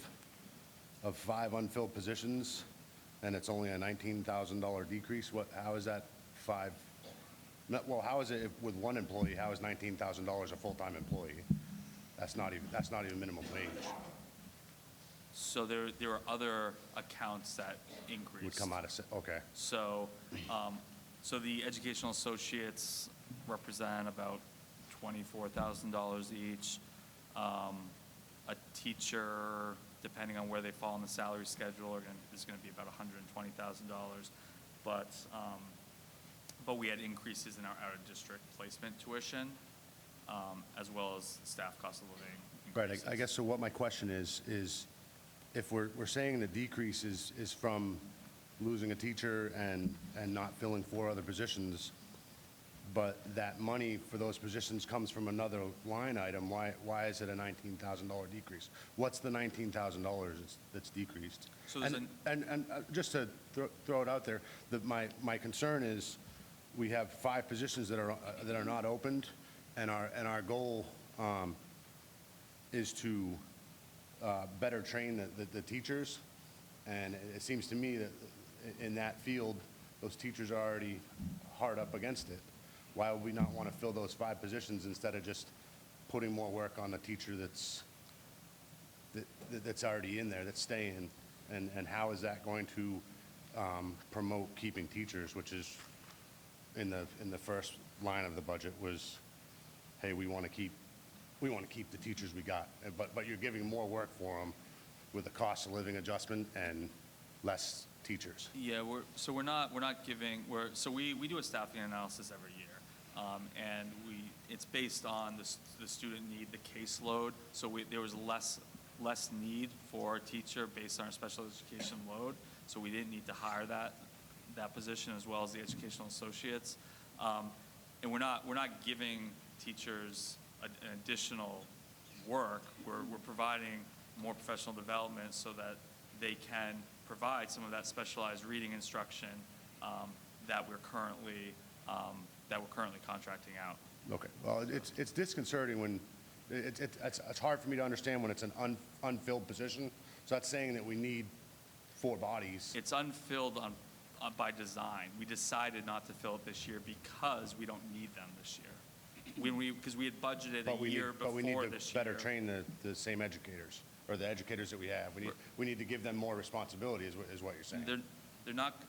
5 unfilled positions, and it's only a $19,000 decrease, how is that 5? Well, how is it with one employee, how is $19,000 a full-time employee? That's not even minimum wage. So there are other accounts that increased. Would come out of, okay. So, so the educational associates represent about $24,000 each. A teacher, depending on where they fall on the salary schedule, is going to be about $120,000. But we had increases in our out-of-district placement tuition, as well as staff cost of living increases. Right, I guess, so what my question is if we're saying the decrease is from losing a teacher and not filling 4 other positions, but that money for those positions comes from another line item, why is it a $19,000 decrease? What's the $19,000 that's decreased? So there's And just to throw it out there, my concern is we have 5 positions that are not opened, and our goal is to better train the teachers, and it seems to me that in that field, those teachers are already hard up against it. Why would we not want to fill those 5 positions instead of just putting more work on the teacher that's already in there, that's staying? And how is that going to promote keeping teachers, which is in the first line of the budget was, hey, we want to keep the teachers we got, but you're giving more work for them with the cost of living adjustment and less teachers. Yeah, we're not giving, so we do a staffing analysis every year. And it's based on the student need, the caseload. So there was less need for a teacher based on our special education load. So we didn't need to hire that position, as well as the educational associates. And we're not giving teachers an additional work. We're providing more professional development so that they can provide some of that specialized reading instruction that we're currently contracting out. Okay, well, it's disconcerting when, it's hard for me to understand when it's an unfilled position. So that's saying that we need 4 bodies. It's unfilled by design. We decided not to fill it this year because we don't need them this year. Because we had budgeted a year before this year. But we need to better train the same educators, or the educators that we have. We need to give them more responsibility, is what you're saying. They're not.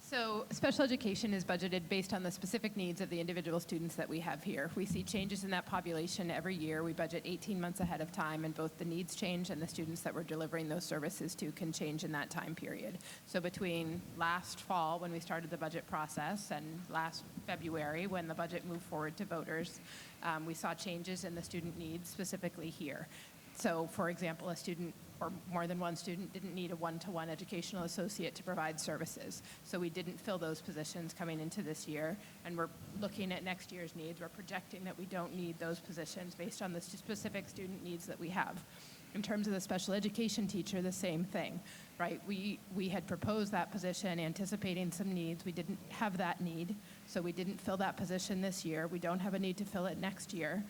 So special education is budgeted based on the specific needs of the individual students that we have here. We see changes in that population every year. We budget 18 months ahead of time, and both the needs change and the students that we're delivering those services to can change in that time period. So between last fall, when we started the budget process, and last February, when the budget moved forward to voters, we saw changes in the student needs specifically here. So, for example, a student or more than one student didn't need a one-to-one educational associate to provide services. So we didn't fill those positions coming into this year, and we're looking at next year's needs. We're projecting that we don't need those positions based on the specific student needs that we have. In terms of the special education teacher, the same thing, right? We had proposed that position anticipating some needs. We didn't have that need, so we didn't fill that position this year. We don't have a need to fill it next year.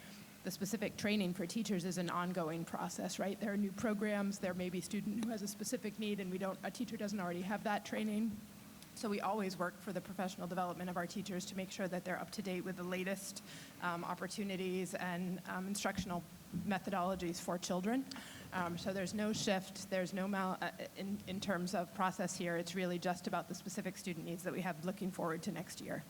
The specific training for teachers is an ongoing process, right? There are new programs. There may be a student who has a specific need, and a teacher doesn't already have that training. So we always work for the professional development of our teachers to make sure that they're up to date with the latest opportunities and instructional methodologies for children. So there's no shift. There's no in terms of process here. It's really just about the specific student needs that we have looking forward to next year.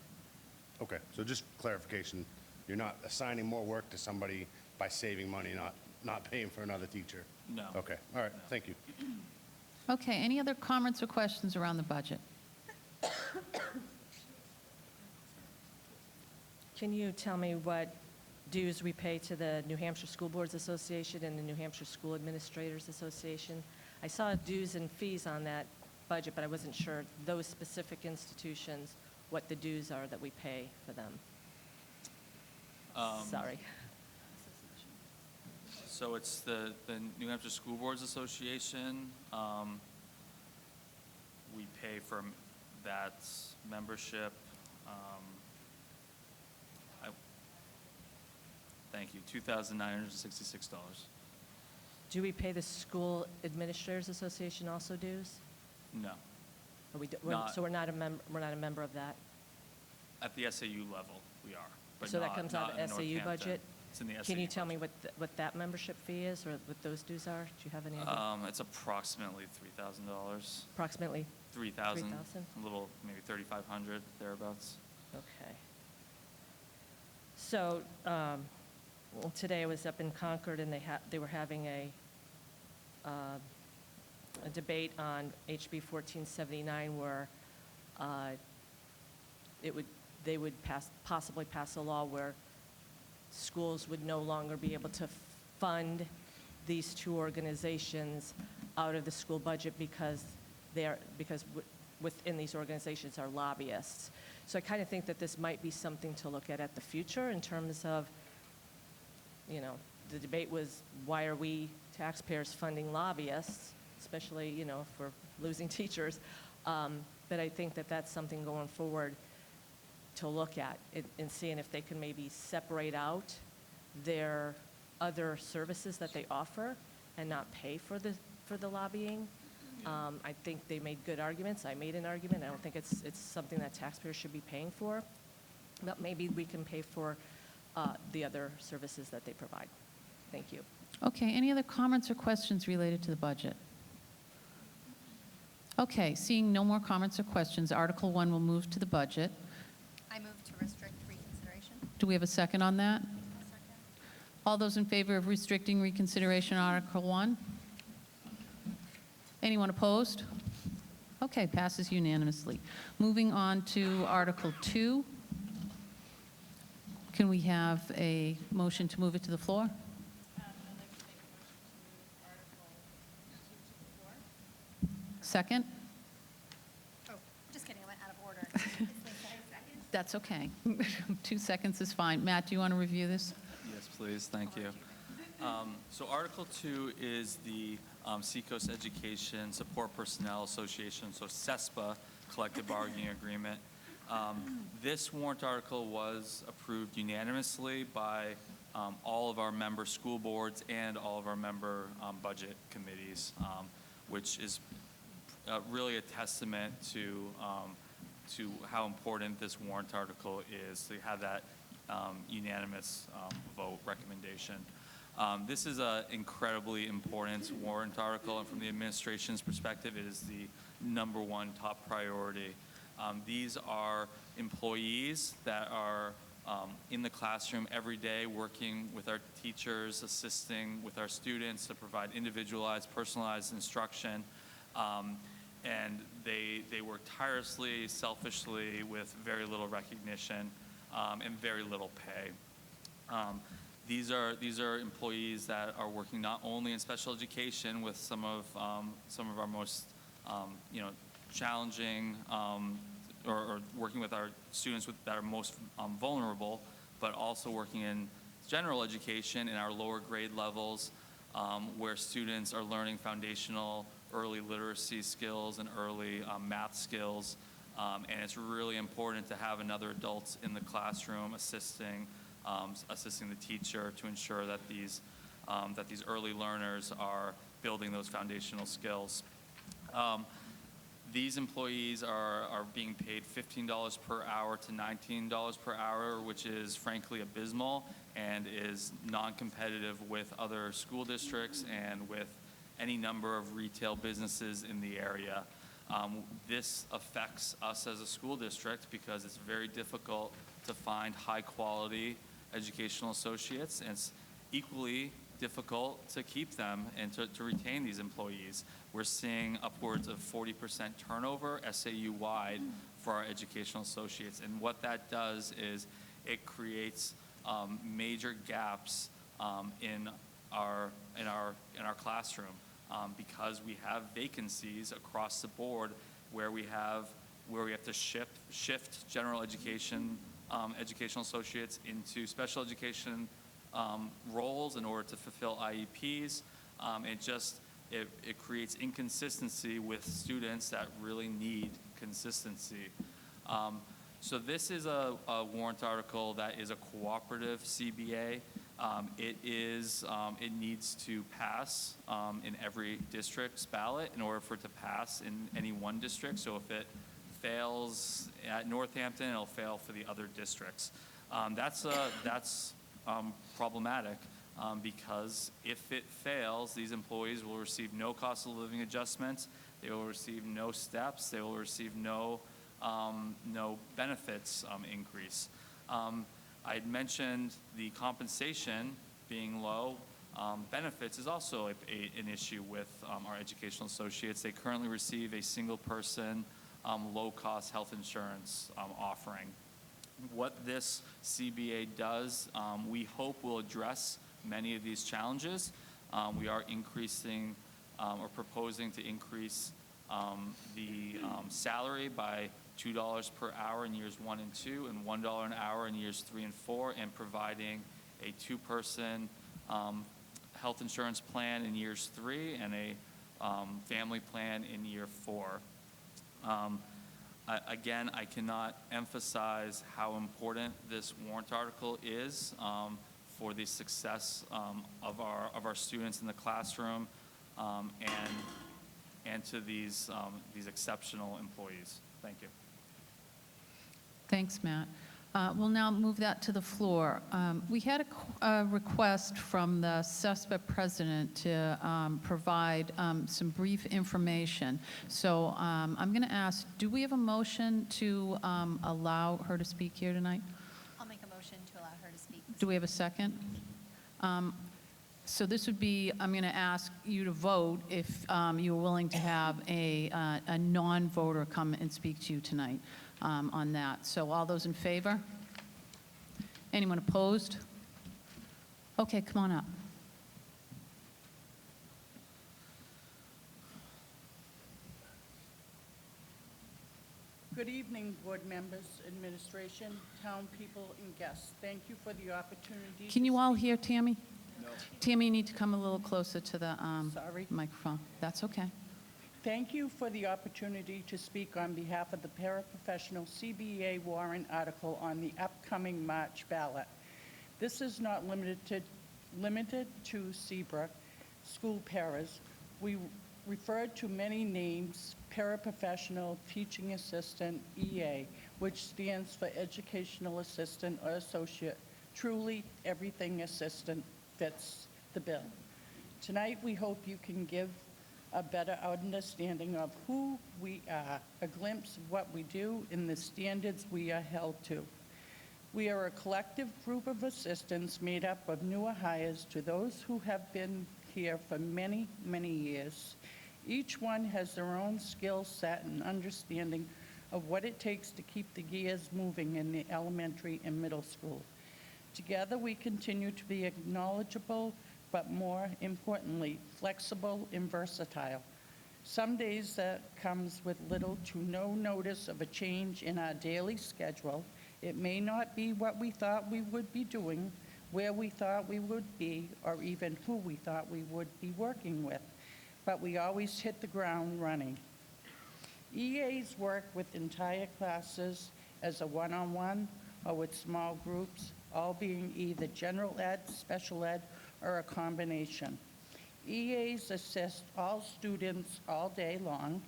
Okay, so just clarification. You're not assigning more work to somebody by saving money, not paying for another teacher? No. Okay, all right, thank you. Okay, any other comments or questions around the budget? Can you tell me what dues we pay to the New Hampshire School Boards Association and the New Hampshire School Administrators Association? I saw dues and fees on that budget, but I wasn't sure those specific institutions, what the dues are that we pay for them. Sorry. So it's the New Hampshire School Boards Association. We pay for that membership. Thank you, $2,966. Do we pay the School Administrators Association also dues? No, Or we do- Not- So we're not a member of that? at the SAU level, we are, but So that not- comes not out in the of North SAU Hampton. budget? It's in the SAU Can you tell me budget. what that membership fee is, or what those dues are? Do you have any idea? It's approximately $3,000. Approximately? 3,000, 3,000? a little, maybe 3,500, thereabouts. Okay. So, well, today I was up in Concord, and they were having a debate on HB 1479, where they would possibly pass a law where schools would no longer be able to fund these two organizations out of the school budget because within these organizations are lobbyists. So I kind of think that this might be something to look at the future in terms of, the debate was, why are we taxpayers funding lobbyists, especially, if we're losing teachers. But I think that that's something going forward to look at and seeing if they can maybe separate out their other services that they offer and not pay for the lobbying. I think they made good arguments. I made an argument. I don't think it's something that taxpayers should be paying for, but maybe we can pay for the other services that they provide. Thank you. Okay, any other comments or questions related to the budget? Okay, seeing no more comments or questions, Article 1 will move to the budget. I move to restrict reconsideration. Do we have a second on that? All those in favor of restricting reconsideration on Article 1? Anyone opposed? Okay, passes unanimously. Moving on to Article 2. Can we have a motion to move it to the floor? Second? Oh, just kidding, I went out of order. It's been 2 seconds. That's okay. 2 seconds is fine. Matt, do you want to review this? Yes, please, thank you. So Article 2 is the Seacoast Education Support Personnel Association, so CESPA collective bargaining agreement. This warrant article was approved unanimously by all of our member school boards and all of our member budget committees, which is really a testament to how important this warrant article is, to have that unanimous vote recommendation. This is an incredibly important warrant article, and from the administration's perspective, it is the #1 top priority. These are employees that are in the classroom every day, working with our teachers, assisting with our students to provide individualized, personalized instruction. And they work tirelessly, selfishly, with very little recognition and very little pay. These are employees that are working not only in special education with some of our most challenging or working with our students that are most vulnerable, but also working in general education in our lower grade levels, where students are learning foundational early literacy skills and early math skills. And it's really important to have another adult in the classroom assisting the teacher to ensure that these early learners are building those foundational skills. These employees are being paid $15 per hour to $19 per hour, which is frankly abysmal and is non-competitive with other school districts and with any number of retail businesses in the area. This affects us as a school district because it's very difficult to find high-quality educational associates, and it's equally difficult to keep them and to retain these employees. We're seeing upwards of 40% turnover SAU-wide for our educational associates, and what that does is it creates major gaps in our classroom because we have vacancies across the board where we have to shift general education educational associates into special education roles in order to fulfill IEPs. It creates inconsistency with students that really need consistency. So this is a warrant article that is a cooperative CBA. It needs to pass in every district's ballot in order for it to pass in any one district. So if it fails at Northampton, it'll fail for the other districts. That's problematic because if it fails, these employees will receive no cost of living adjustments. They will receive no steps. They will receive no benefits increase. I had mentioned the compensation being low. Benefits is also an issue with our educational associates. They currently receive a single person low-cost health insurance offering. What this CBA does, we hope will address many of these challenges. We are increasing or proposing to increase the salary by $2 per hour in years 1 and 2 and $1 an hour in years 3 and 4, and providing a 2-person health insurance plan in years 3 and a family plan in year 4. Again, I cannot emphasize how important this warrant article is for the success of our students in the classroom and to these exceptional employees. Thank you. Thanks, Matt. We'll now move that to the floor. We had a request from the CESPA president to provide some brief information. So I'm going to ask, do we have a motion to allow her to speak here tonight? I'll make a motion to allow her to speak. Do we have a second? So this would be, I'm going to ask you to vote if you're willing to have a non-voter come and speak to you tonight on that. So all those in favor? Anyone opposed? Okay, come on up. Good evening, board members, administration, town people, and guests. Thank you for the opportunity. Can you all hear Tammy? No. Tammy, you need to come a little closer to the Sorry. microphone. That's okay. Thank you for the opportunity to speak on behalf of the paraprofessional CBA warrant article on the upcoming March ballot. This is not limited to Seabrook school paras. We referred to many names: paraprofessional, teaching assistant, EA, which stands for educational assistant or associate. Truly, everything assistant fits the bill. Tonight, we hope you can give a better understanding of who we are, a glimpse of what we do, and the standards we are held to. We are a collective group of assistants made up of newer hires to those who have been here for many, many years. Each one has their own skill set and understanding of what it takes to keep the gears moving in the elementary and middle school. Together, we continue to be knowledgeable, but more importantly, flexible and versatile. Some days that comes with little to no notice of a change in our daily schedule. It may not be what we thought we would be doing, where we thought we would be, or even who we thought we would be working with, but we always hit the ground running. EAs work with entire classes as a one-on-one or with small groups, all being either general ed, special ed, or a combination. EAs assist all students all day long,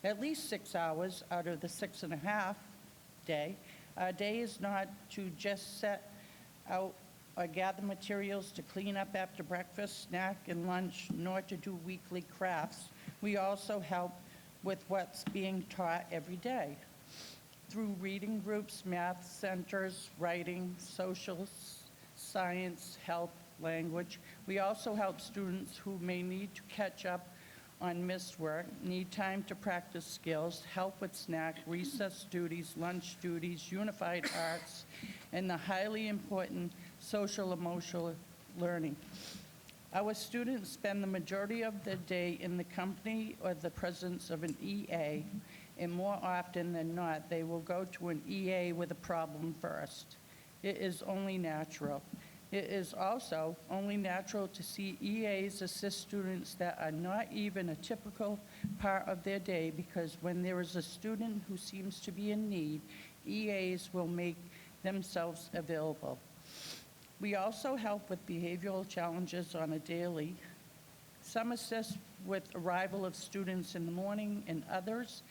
at least 6 hours out of the 6.5 day. Our day is not to just set out or gather materials to clean up after breakfast, snack, and lunch, nor to do weekly crafts. We also help with what's being taught every day through reading groups, math centers, writing, social science, health, language. We also help students who may need to catch up on missed work, need time to practice skills, help with snack, recess duties, lunch duties, unified arts, and the highly important social emotional learning. Our students spend the majority of their day in the company or the presence of an EA, and more often than not, they will go to an EA with a problem first. It is only natural. It is also only natural to see EAs assist students that are not even a typical part of their day, because when there is a student who seems to be in need, EAs will make themselves available. We also help with behavioral challenges on a daily. Some assist with arrival of students in the morning and others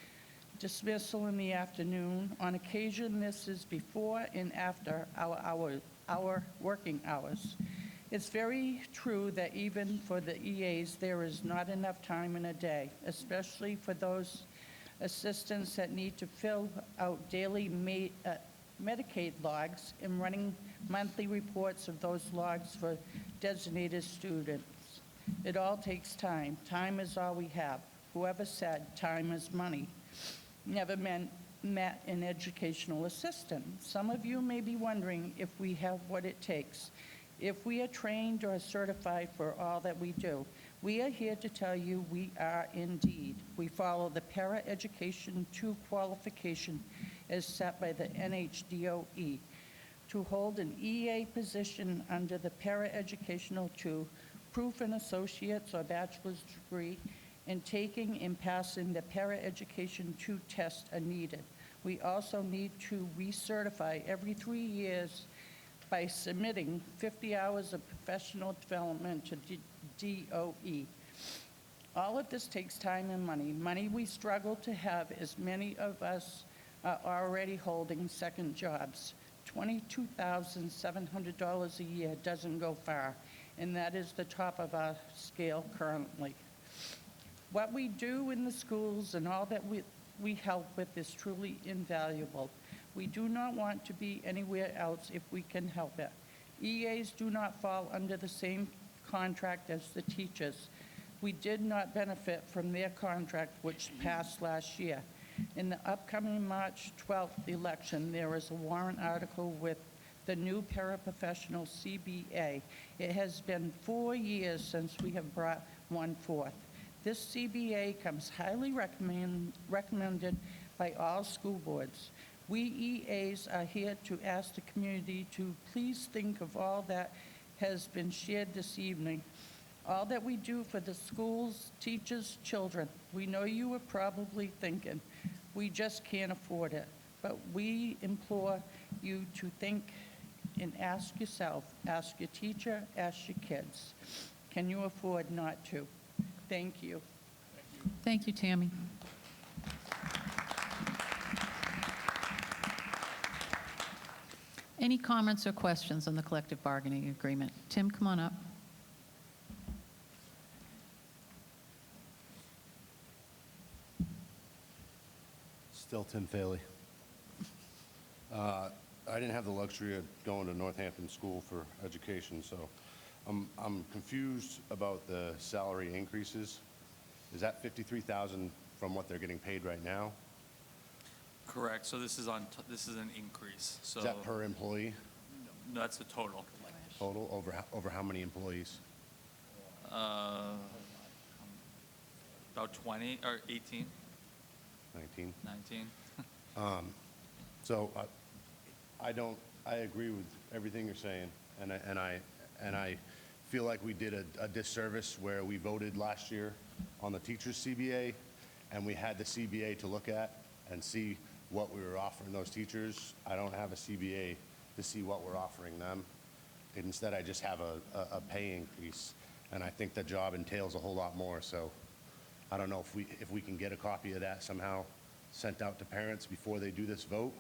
dismissal in the afternoon. On occasion, this is before and after our working hours. It's very true that even for the EAs, there is not enough time in a day, especially for those assistants that need to fill out daily Medicaid logs and running monthly reports of those logs for designated students. It all takes time. Time is all we have. Whoever said time is money never met an educational assistant. Some of you may be wondering if we have what it takes, if we are trained or certified for all that we do. We are here to tell you we are indeed. We follow the Para Education 2 qualification as set by the NHDOE. To hold an EA position under the Para Educational 2, proof an associate's or bachelor's degree, and taking and passing the Para Education 2 test are needed. We also need to recertify every 3 years by submitting 50 hours of professional development to DOE. All of this takes time and money. Money we struggle to have, as many of us are already holding second jobs. $22,700 a year doesn't go far, and that is the top of our scale currently. What we do in the schools and all that we help with is truly invaluable. We do not want to be anywhere else if we can help it. EAs do not fall under the same contract as the teachers. We did not benefit from their contract, which passed last year. In the upcoming March 12th election, there is a warrant article with the new paraprofessional CBA. It has been 4 years since we have brought one forth. This CBA comes highly recommended by all school boards. We EAs are here to ask the community to please think of all that has been shared this evening, all that we do for the schools, teachers, children. We know you are probably thinking, we just can't afford it. But we implore you to think and ask yourself, ask your teacher, ask your kids. Can you afford not to? Thank you. Thank you, Tammy. Any comments or questions on the collective bargaining agreement? Tim, come on up. Still Tim Faley. I didn't have the luxury of going to Northampton School for Education, so I'm confused about the salary increases. Is that $53,000 from what they're getting paid right now? Correct. So this is an increase. So Is that per employee? no, that's the total. Total over how many employees? About 20 or 18, 19. 19. So I agree with everything you're saying, and I feel like we did a disservice where we voted last year on the teachers' CBA, and we had the CBA to look at and see what we were offering those teachers. I don't have a CBA to see what we're offering them. Instead, I just have a pay increase, and I think the job entails a whole lot more. So I don't know if we can get a copy of that somehow sent out to parents before they do this vote,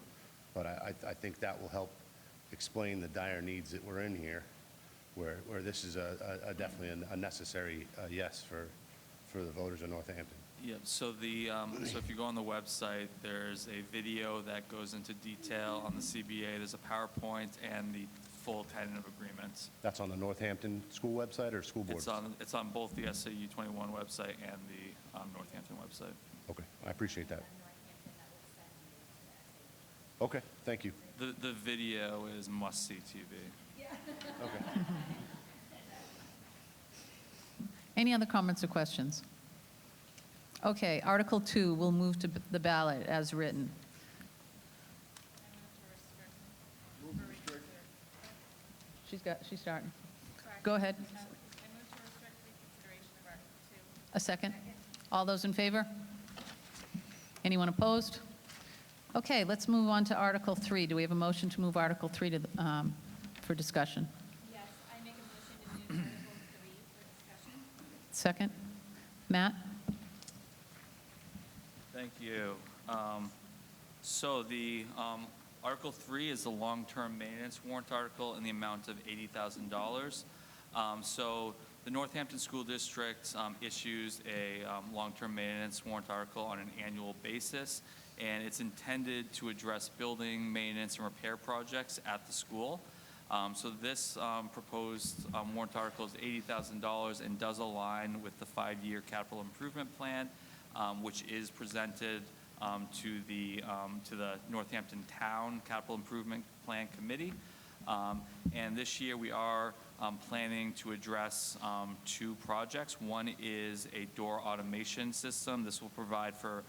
but I think that will help explain the dire needs that we're in here, where this is definitely a necessary yes for the voters of Northampton. Yeah, so so if you go on the website, there's a video that goes into detail on the CBA. There's a PowerPoint and the full tentative agreements. That's on the Northampton school website or school board? It's on both the SAU 21 website and the Northampton website. Okay, I appreciate that. Okay, thank you. The video is must-see TV. Okay. Any other comments or questions? Okay, Article 2 will move to the ballot as written. She's starting. Go ahead. I move to restrict reconsideration of Article 2. A second? All those in favor? Anyone opposed? Okay, let's move on to Article 3. Do we have a motion to move Article 3 to, for discussion? Yes, I make a motion to move Article 3 for discussion. Second? Matt? Thank you. So the Article 3 is the long-term maintenance warrant article in the amount of $80,000. So the Northampton School District issues a long-term maintenance warrant article on an annual basis, and it's intended to address building, maintenance, and repair projects at the school. So this proposed warrant article is $80,000 and does align with the 5-year capital improvement plan, which is presented to the Northampton Town Capital Improvement Plan Committee. And this year we are planning to address 2 projects. One is a door automation system. This will provide for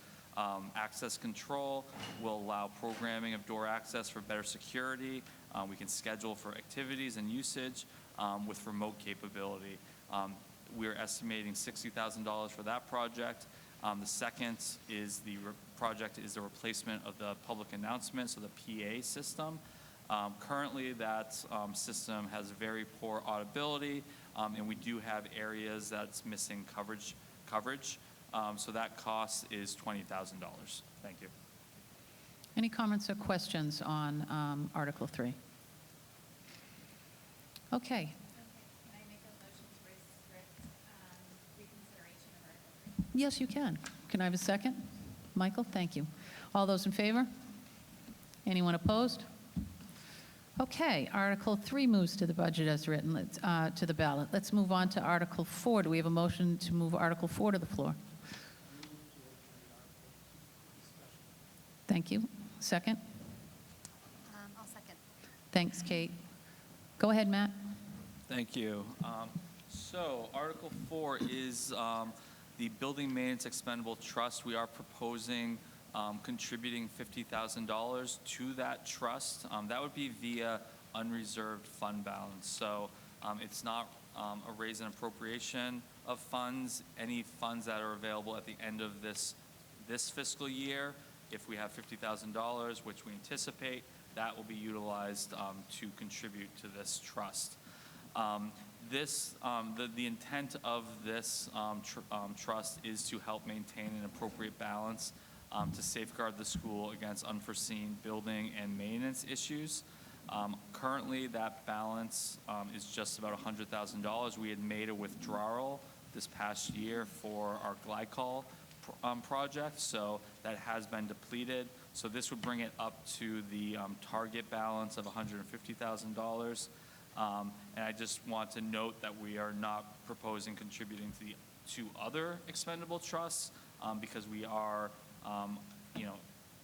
access control, will allow programming of door access for better security. We can schedule for activities and usage with remote capability. We're estimating $60,000 for that project. The second is project is the replacement of the public announcement, so the PA system. Currently, that system has very poor audibility, and we do have areas that's missing coverage. So that cost is $20,000. Thank you. Any comments or questions on Article 3? Okay. Can I make a motion to restrict reconsideration of Article 3? Yes, you can. Can I have a second? Michael, thank you. All those in favor? Anyone opposed? Okay, Article 3 moves to the budget as written, to the ballot. Let's move on to Article 4. Do we have a motion to move Article 4 to the floor? Thank you. Second? I'll second. Thanks, Kate. Go ahead, Matt. Thank you. So Article 4 is the Building Maintenance Expendable Trust. We are proposing contributing $50,000 to that trust. That would be via unreserved fund balance. So it's not a raise and appropriation of funds. Any funds that are available at the end of this fiscal year, if we have $50,000, which we anticipate, that will be utilized to contribute to this trust. The intent of this trust is to help maintain an appropriate balance to safeguard the school against unforeseen building and maintenance issues. Currently, that balance is just about $100,000. We had made a withdrawal this past year for our glycol project, so that has been depleted. So this would bring it up to the target balance of $150,000. And I just want to note that we are not proposing contributing to the 2 other expendable trusts because we are,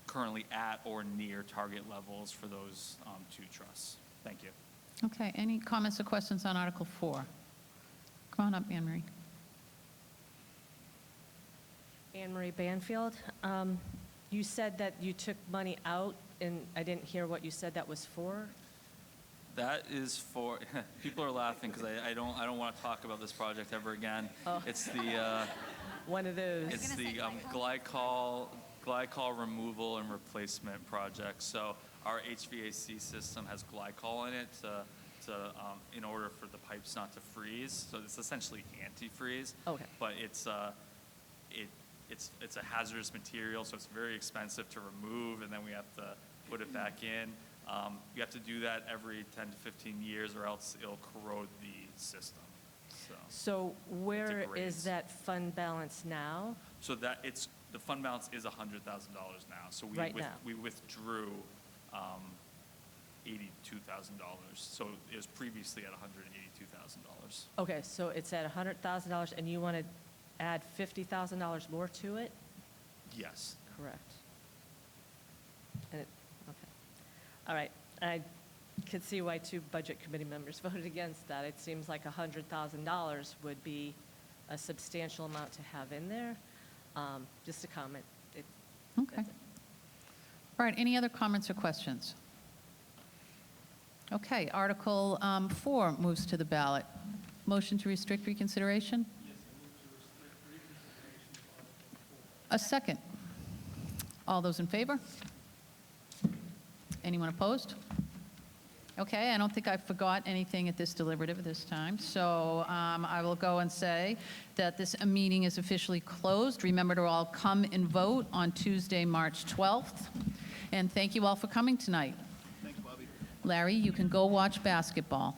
currently at or near target levels for those 2 trusts. Thank you. Okay, any comments or questions on Article 4? Come on up, Anne Marie. Anne Marie Banfield, you said that you took money out, and I didn't hear what you said that was for. That is for, people are laughing because I don't want to talk about this project ever again. Oh. It's the, One of those. it's the glycol removal and replacement project. So our HVAC system has glycol in it in order for the pipes not to freeze. So it's essentially antifreeze. Okay. But it's a hazardous material, so it's very expensive to remove, and then we have to put it back in. You have to do that every 10 to 15 years, or else it'll corrode the system. So where degrades. is that fund balance now? So that the fund balance is $100,000 now. So Right now. we withdrew $82,000. So it was previously at $182,000. Okay, so it's at $100,000, and you want to add $50,000 more to it? Yes. Correct. And okay. All right. I could see why 2 budget committee members voted against that. It seems like $100,000 would be a substantial amount to have in there. Just a comment. Okay. All right, any other comments or questions? Okay, Article 4 moves to the ballot. Motion to restrict reconsideration? Yes, I move to restrict reconsideration of Article 4. A second. All those in favor? Anyone opposed? Okay, I don't think I forgot anything at this deliberative this time, so I will go and say that this meeting is officially closed. Remember to all come and vote on Tuesday, March 12th. And thank you all for coming tonight. Thanks, Bobby. Larry, you can go watch basketball.